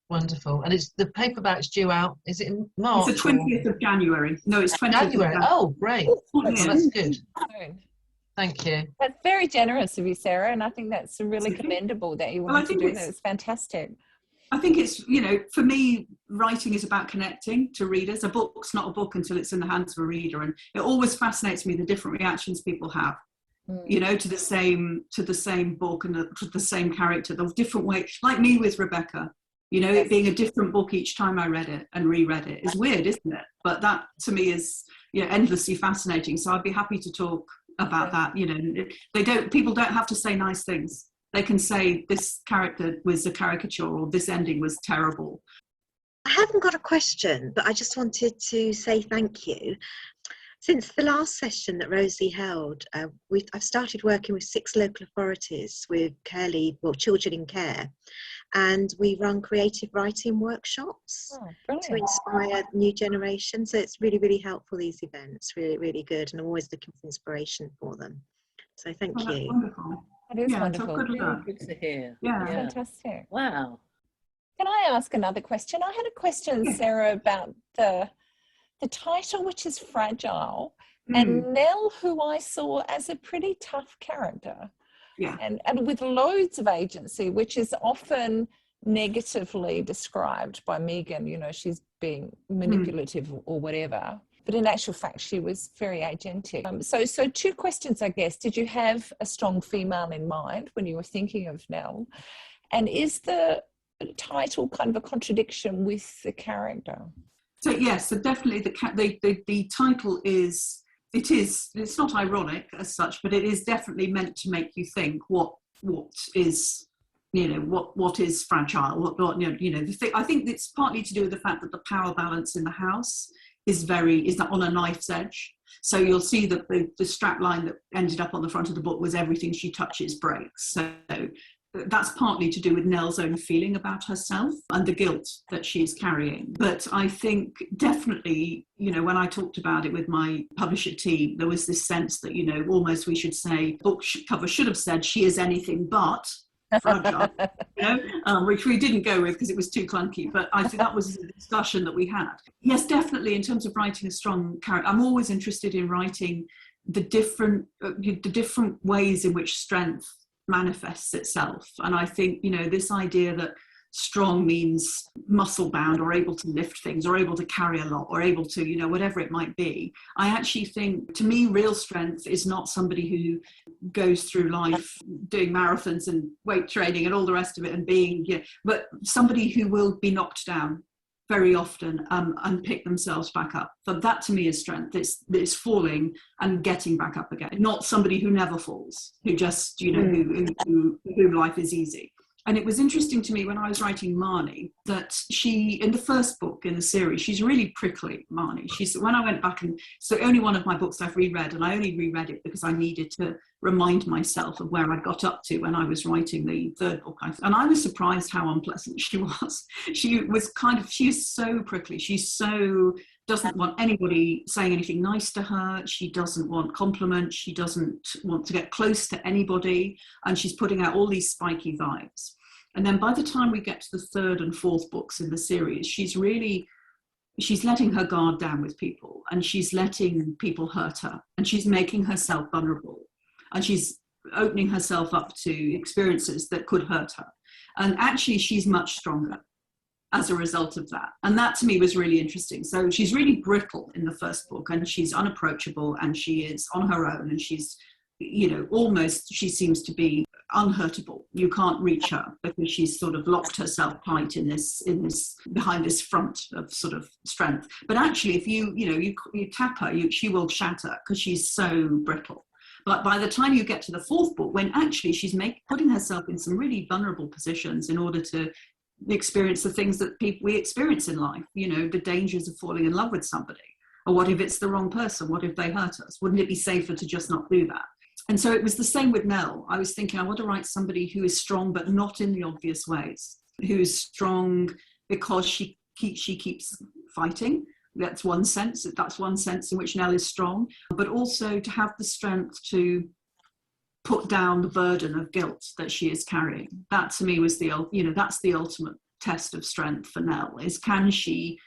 Wonderful. And the paperback's due out, is it in March? It's the 20th of January. No, it's 20th of January. Oh, great. Well, that's good. Thank you. That's very generous of you, Sarah, and I think that's really commendable that you want to do that. It's fantastic. I think it's, for me, writing is about connecting to readers. A book's not a book until it's in the hands of a reader. And it always fascinates me the different reactions people have, to the same book and to the same character, the different way, like me with Rebecca, it being a different book each time I read it and reread it is weird, isn't it? But that to me is, endlessly fascinating. So I'd be happy to talk about that. People don't have to say nice things. They can say this character was a caricature or this ending was terrible. I haven't got a question, but I just wanted to say thank you. Since the last session that Rosie held, I've started working with 6 local authorities with children in care, and we run creative writing workshops to inspire new generations. So it's really, really helpful, these events, really, really good, and I'm always looking for inspiration for them. So thank you. That's wonderful. It is wonderful. Really good to hear. Yeah. Fantastic. Wow. Can I ask another question? I had a question, Sarah, about the title, which is Fragile, and Nell, who I saw as a pretty tough character, and with loads of agency, which is often negatively described by Megan. She's being manipulative or whatever. But in actual fact, she was very agentic. So 2 questions, I guess. Did you have a strong female in mind when you were thinking of Nell? And is the title kind of a contradiction with the character? So yes, so definitely the title is, it's not ironic as such, but it is definitely meant to make you think what is, what is fragile, the thing. I think it's partly to do with the fact that the power balance in the house is on a knife's edge. So you'll see that the strap line that ended up on the front of the book was everything she touches breaks. So that's partly to do with Nell's own feeling about herself and the guilt that she's carrying. But I think definitely, when I talked about it with my publisher team, there was this sense that, almost we should say, book cover should have said, she is anything but fragile, which we didn't go with because it was too clunky. But I think that was a discussion that we had. Yes, definitely, in terms of writing a strong character, I'm always interested in writing the different ways in which strength manifests itself. And I think, this idea that strong means muscle bound or able to lift things or able to carry a lot or able to, whatever it might be. I actually think, to me, real strength is not somebody who goes through life doing marathons and weight training and all the rest of it and being, but somebody who will be knocked down very often and pick themselves back up. But that to me is strength. It's falling and getting back up again, not somebody who never falls, who just, whom life is easy. And it was interesting to me when I was writing Marnie that she, in the first book in the series, she's really prickly, Marnie. When I went back, and it's the only one of my books I've reread, and I only reread it because I needed to remind myself of where I got up to when I was writing the third book. And I was surprised how unpleasant she was. She's so prickly. She's so doesn't want anybody saying anything nice to her. She doesn't want compliments. She doesn't want to get close to anybody. And she's putting out all these spiky vibes. And then by the time we get to the third and fourth books in the series, she's letting her guard down with people, and she's letting people hurt her, and she's making herself vulnerable, and she's opening herself up to experiences that could hurt her. And actually, she's much stronger as a result of that. And that to me was really interesting. So she's really brittle in the first book, and she's unapproachable, and she is on her own, and she's, almost, she seems to be unhurtable. You can't reach her because she's sort of locked herself tight in this behind this front of sort of strength. But actually, if you tap her, she will shatter because she's so brittle. But by the time you get to the fourth book, when actually she's putting herself in some really vulnerable positions in order to experience the things that we experience in life, the dangers of falling in love with somebody. Or what if it's the wrong person? What if they hurt us? Wouldn't it be safer to just not do that? And so it was the same with Nell. I was thinking, I want to write somebody who is strong, but not in the obvious ways, who's strong because she keeps fighting. That's one sense in which Nell is strong, but also to have the strength to put down the burden of guilt that she is carrying. That to me was that's the ultimate test of strength for Nell, is can she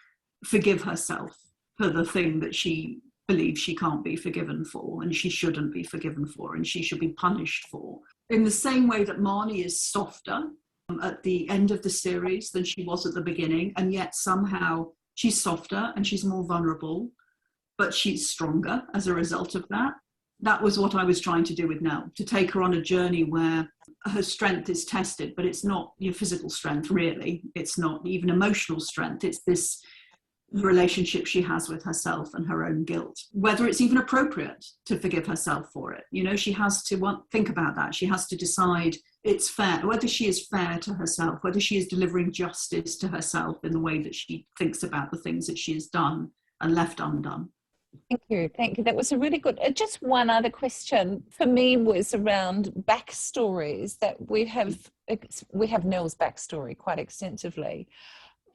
forgive herself for the thing that she believes she can't be forgiven for, and she shouldn't be forgiven for, and she should be punished for. In the same way that Marnie is softer at the end of the series than she was at the beginning, and yet somehow she's softer and she's more vulnerable, but she's stronger as a result of that. That was what I was trying to do with Nell, to take her on a journey where her strength is tested, but it's not your physical strength, really. It's not even emotional strength. It's this relationship she has with herself and her own guilt, whether it's even appropriate to forgive herself for it. You know, she has to think about that. She has to decide it's fair, whether she is fair to herself, whether she is delivering justice to herself in the way that she thinks about the things that she has done and left undone. Thank you. Thank you. That was a really good. Just one other question for me was around backstories that we have Nell's backstory quite extensively,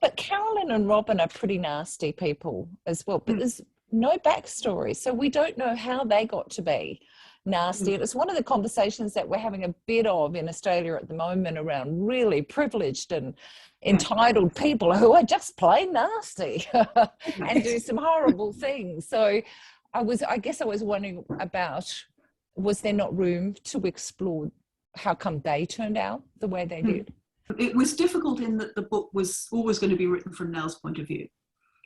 but Carolyn and Robin are pretty nasty people as well. But there's no backstory, so we don't know how they got to be nasty. And it's one of the conversations that we're having a bit of in Australia at the moment around really privileged and entitled people who are just plain nasty and do some horrible things. So I guess I was wondering about, was there not room to explore how come they turned out the way they did? It was difficult in that the book was always going to be written from Nell's point of view.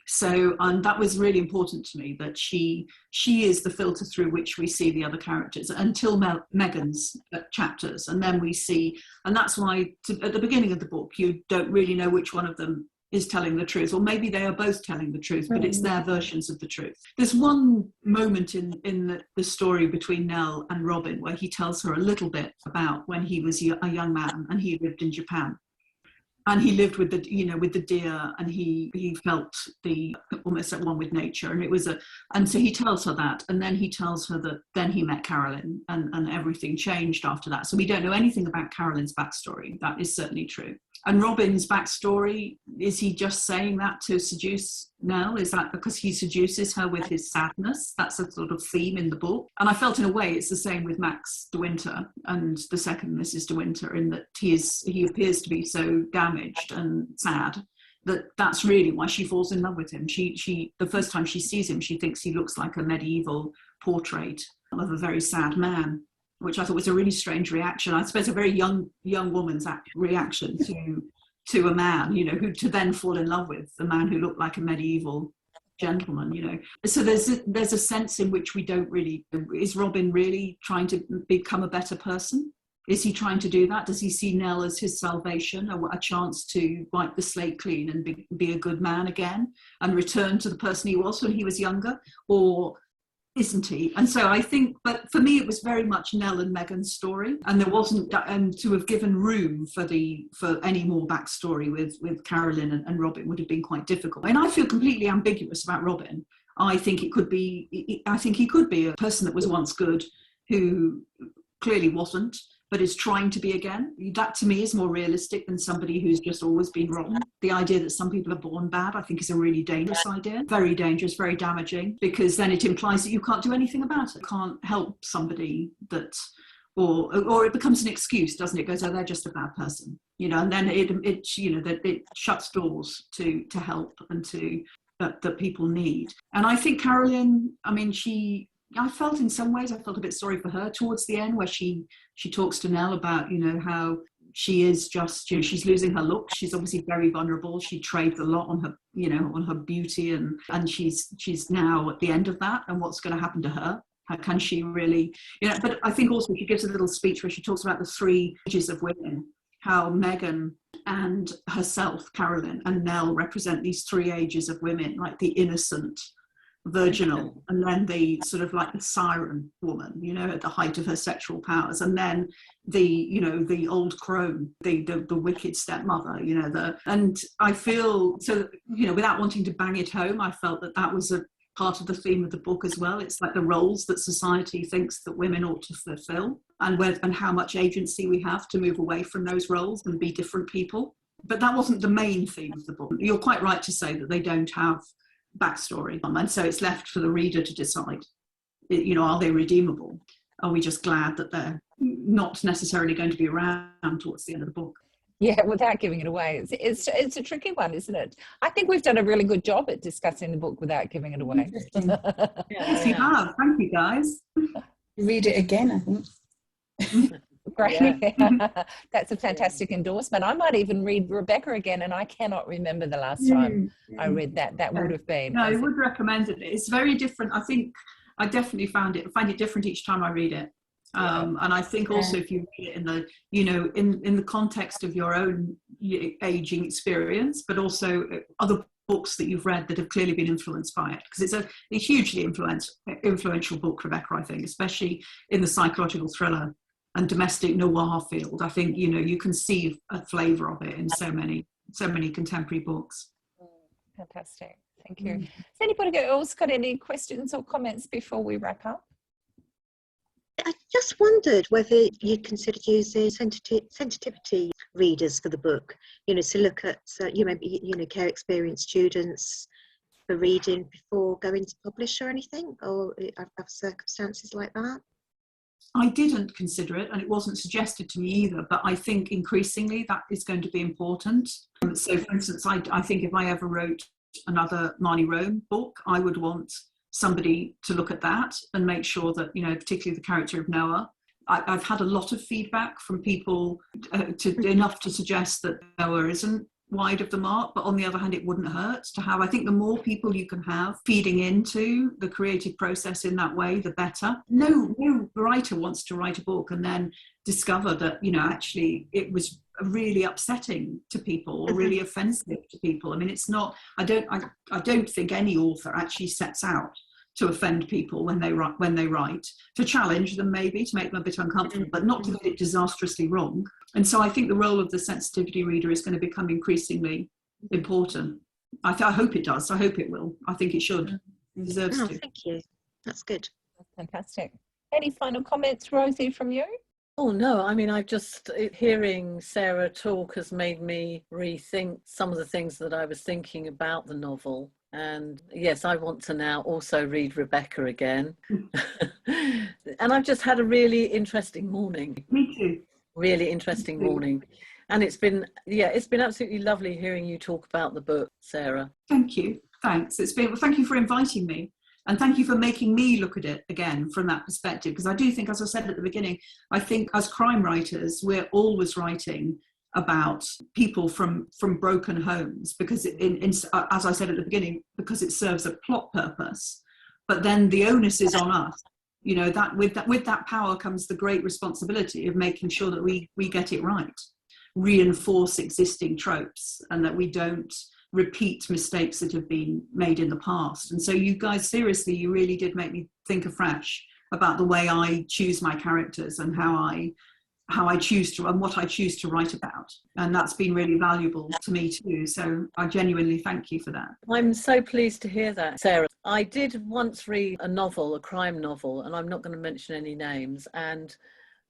So, and that was really important to me, that she is the filter through which we see the other characters until Megan's chapters. And then we see, and that's why at the beginning of the book, you don't really know which one of them is telling the truth, or maybe they are both telling the truth, but it's their versions of the truth. There's one moment in the story between Nell and Robin where he tells her a little bit about when he was a young man and he lived in Japan. And he lived with the deer, and he felt almost at one with nature. And so he tells her that, and then he tells her that then he met Carolyn, and everything changed after that. So we don't know anything about Carolyn's backstory. That is certainly true. And Robin's backstory, is he just saying that to seduce Nell? Is that because he seduces her with his sadness? That's a sort of theme in the book. And I felt in a way it's the same with Max de Winter and the second Mrs. de Winter, in that he appears to be so damaged and sad that's really why she falls in love with him. She the first time she sees him, she thinks he looks like a medieval portrait of a very sad man, which I thought was a really strange reaction. I suppose a very young woman's reaction to a man, who to then fall in love with the man who looked like a medieval gentleman, So there's a sense in which we don't really, is Robin really trying to become a better person? Is he trying to do that? Does he see Nell as his salvation, a chance to wipe the slate clean and be a good man again and return to the person he was when he was younger? Or isn't he? And so I think, but for me, it was very much Nell and Megan's story, and there wasn't, and to have given room for any more backstory with Carolyn and Robin would have been quite difficult. And I feel completely ambiguous about Robin. I think he could be a person that was once good, who clearly wasn't, but is trying to be again. That to me is more realistic than somebody who's just always been wrong. The idea that some people are born bad, I think, is a really dangerous idea. Very dangerous, very damaging, because then it implies that you can't do anything about it. You can't help somebody that, or it becomes an excuse, doesn't it? It goes, oh, they're just a bad person, and then it shuts doors to help and to that people need. And I think Carolyn, I felt in some ways, I felt a bit sorry for her towards the end, where she talks to Nell about, how she is just, she's losing her look. She's obviously very vulnerable. She trades a lot on her, on her beauty, and she's now at the end of that. And what's going to happen to her? How can she really, but I think also she gives a little speech where she talks about the three ages of women, how Megan and herself, Carolyn, and Nell represent these three ages of women, like the innocent, virginal, and then the sort of like the siren woman, at the height of her sexual powers, and then the old crone, the wicked stepmother, and I feel so, without wanting to bang it home, I felt that was a part of the theme of the book as well. It's like the roles that society thinks that women ought to fulfill, and how much agency we have to move away from those roles and be different people. But that wasn't the main theme of the book. You're quite right to say that they don't have backstory, and so it's left for the reader to decide, are they redeemable? Are we just glad that they're not necessarily going to be around towards the end of the book? Yeah, without giving it away. It's a tricky one, isn't it? I think we've done a really good job at discussing the book without giving it away. Yes, you have. Thank you, guys. Read it again, I think. Great. Yeah. That's a fantastic endorsement. I might even read Rebecca again, and I cannot remember the last time I read that. That would have been. No, I would recommend it. It's very different. I think I definitely find it different each time I read it. And I think also if you read it in the, in the context of your own aging experience, but also other books that you've read that have clearly been influenced by it, because it's a hugely influential book, Rebecca, I think, especially in the psychological thriller and domestic noir field. I think, you can see a flavour of it in so many contemporary books. Fantastic. Thank you. Has anybody else got any questions or comments before we wrap up? I just wondered whether you considered using sensitivity readers for the book, to look at, care experienced students for reading before going to publish or anything, or have circumstances like that? I didn't consider it, and it wasn't suggested to me either, but I think increasingly that is going to be important. So, for instance, I think if I ever wrote another Marnie Rome book, I would want somebody to look at that and make sure that, particularly the character of Noah, I've had a lot of feedback from people enough to suggest that Noah isn't wide of the mark, but on the other hand, it wouldn't hurt to have. I think the more people you can have feeding into the creative process in that way, the better. No writer wants to write a book and then discover that, actually it was really upsetting to people or really offensive to people. I mean, it's not, I don't think any author actually sets out to offend people when they write, to challenge them maybe, to make them a bit uncomfortable, but not to get it disastrously wrong. And so I think the role of the sensitivity reader is going to become increasingly important. I hope it does. I hope it will. I think it should. It deserves to. Thank you. That's good. That's fantastic. Any final comments, Rosie, from you? Oh no, I mean, hearing Sarah talk has made me rethink some of the things that I was thinking about the novel. And yes, I want to now also read Rebecca again. And I've just had a really interesting morning. Me too. Really interesting morning. And it's been absolutely lovely hearing you talk about the book, Sarah. Thank you. Thanks. Thank you for inviting me. And thank you for making me look at it again from that perspective. Because I do think, as I said at the beginning, I think as crime writers, we're always writing about people from broken homes, because as I said at the beginning, because it serves a plot purpose. But then the onus is on us. That with that power comes the great responsibility of making sure that we get it right, reinforce existing tropes, and that we don't repeat mistakes that have been made in the past. And so you guys, seriously, you really did make me think afresh about the way I choose my characters and how I choose to, and what I choose to write about. And that's been really valuable to me too. So I genuinely thank you for that. I'm so pleased to hear that, Sarah. I did once read a crime novel, and I'm not going to mention any names, and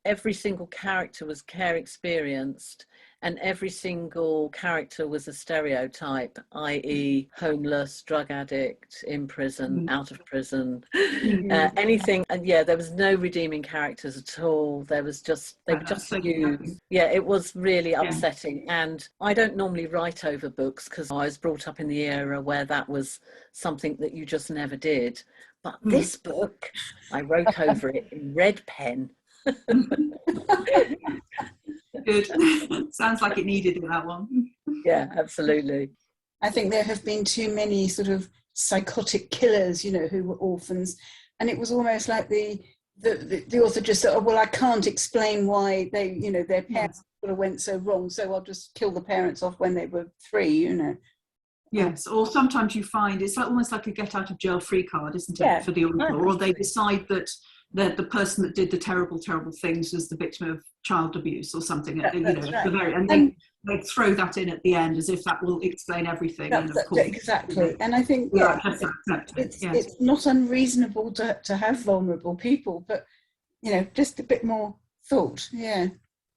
every single character was care experienced, and every single character was a stereotype, i.e. homeless, drug addict, in prison, out of prison, anything. And there was no redeeming characters at all. They were just used. Yeah, it was really upsetting. And I don't normally write over books because I was brought up in the era where that was something that you just never did. But this book, I wrote over it in red pen. Good. Sounds like it needed in that one. Yeah, absolutely. I think there have been too many sort of psychotic killers, who were orphans, and it was almost like the author just said, "Oh, well, I can't explain why they, their parents sort of went so wrong, so I'll just kill the parents off when they were 3." Yes, or sometimes you find it's almost like a get out of jail free card, isn't it, for the author? Or they decide that the person that did the terrible things was the victim of child abuse or something. At the very, and they throw that in at the end as if that will explain everything. And of course, exactly. And I think it's not unreasonable to have vulnerable people, but just a bit more thought.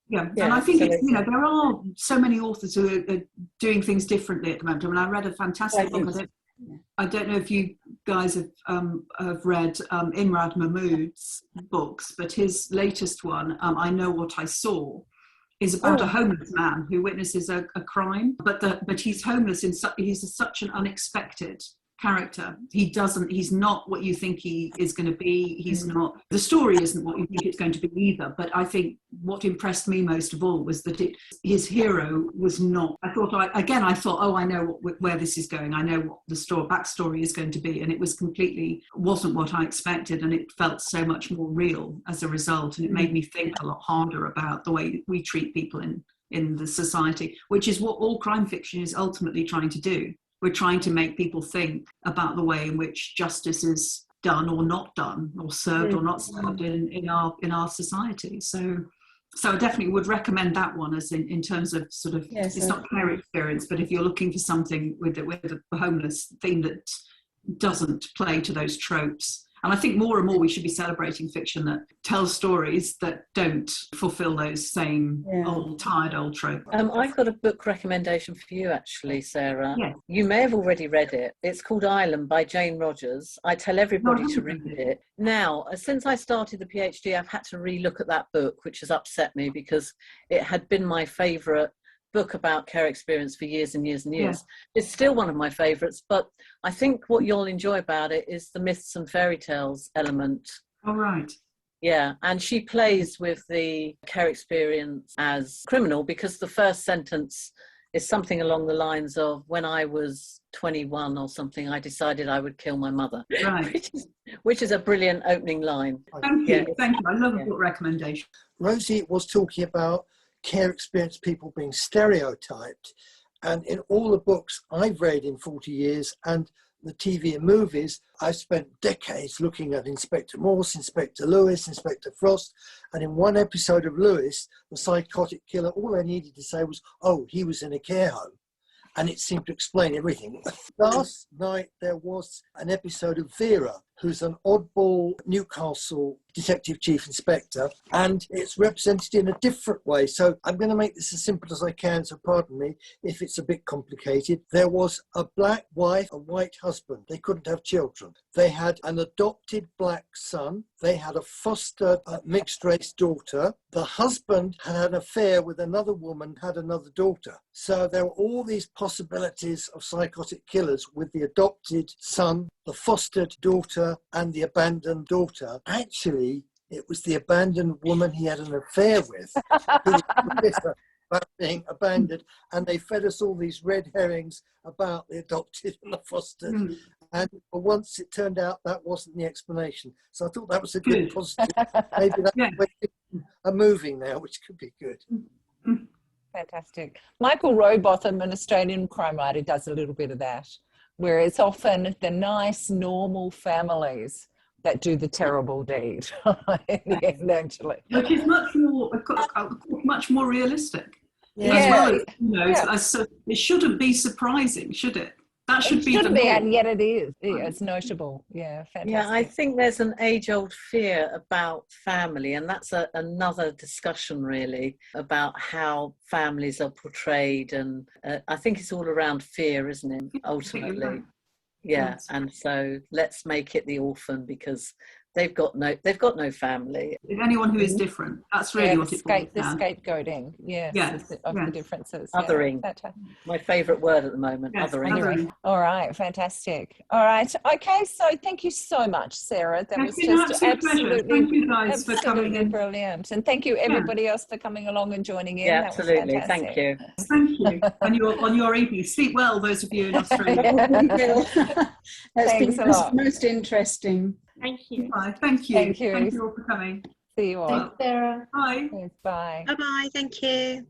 Yeah, and I think it's, there are so many authors who are doing things differently at the moment. I mean, I read a fantastic book. I don't know if you guys have read Imrad Mahmood's books, but his latest one, I Know What I Saw, is about a homeless man who witnesses a crime, but he's homeless he's such an unexpected character. He's not what you think he is going to be. He's not, the story isn't what you think it's going to be either. But I think what impressed me most of all was that his hero was not, I thought, oh, I know where this is going. I know what the backstory is going to be. And it wasn't what I expected. And it felt so much more real as a result. And it made me think a lot harder about the way we treat people in the society, which is what all crime fiction is ultimately trying to do. We're trying to make people think about the way in which justice is done or not done, or served or not served in our society. So I definitely would recommend that one as in terms of sort of, it's not care experience, but if you're looking for something with a homeless theme that doesn't play to those tropes. And I think more and more we should be celebrating fiction that tells stories that don't fulfill those same tired old tropes. I've got a book recommendation for you, actually, Sarah. Yes. You may have already read it. It's called Island by Jane Rogers. I tell everybody to read it. Now, since I started the PhD, I've had to relook at that book, which has upset me because it had been my favourite book about care experience for years and years and years. It's still one of my favourites, but I think what you'll enjoy about it is the myths and fairy tales element. All right. Yeah, and she plays with the care experience as criminal because the first sentence is something along the lines of, when I was 21 or something, I decided I would kill my mother. Right. which is a brilliant opening line. Thank you. Thank you. I love a book recommendation. Rosie was talking about care experience people being stereotyped, and in all the books I've read in 40 years and the TV and movies, I've spent decades looking at Inspector Morse, Inspector Lewis, Inspector Frost, and in one episode of Lewis, the psychotic killer, all I needed to say was, oh, he was in a care home, and it seemed to explain everything. Last night there was an episode of Vera, who's an oddball Newcastle detective chief inspector, and it's represented in a different way. So I'm going to make this as simple as I can, so pardon me if it's a bit complicated. There was a black wife, a white husband. They couldn't have children. They had an adopted black son. They had a foster mixed-race daughter. The husband had an affair with another woman, had another daughter. So there were all these possibilities of psychotic killers with the adopted son, the fostered daughter, and the abandoned daughter. Actually, it was the abandoned woman he had an affair with who was bitter about being abandoned, and they fed us all these red herrings about the adopted and the fostered. And for once it turned out that wasn't the explanation. So I thought that was a good positive. Maybe that's the way things are moving now, which could be good. Fantastic. Michael Rowbotham, an Australian crime writer, does a little bit of that, where it's often the nice, normal families that do the terrible deed in the end, actually. Which is much more realistic. Yeah. As well as, it shouldn't be surprising, should it? That should be the norm. And yet it is. Yeah, it's notable. Yeah, fantastic. Yeah, I think there's an age-old fear about family, and that's another discussion really about how families are portrayed, and I think it's all around fear, isn't it? Ultimately, yeah. Yes. And so let's make it the orphan because they've got no family. Anyone who is different, that's really what it's about. The scapegoating, the differences. Othering. Yeah. My favourite word at the moment, othering. All right, fantastic. All right, okay, so thank you so much, Sarah. That was just absolutely, thank you guys for coming in. Brilliant. And thank you everybody else for coming along and joining in. Yeah, absolutely, thank you. Thank you. On your evening. Sleep well, those of you in Australia. That's been most interesting. Thank you. Bye. Thank you. Thank you all for coming. See you all. Thanks, Sarah. Bye. Bye. Bye-bye. Thank you.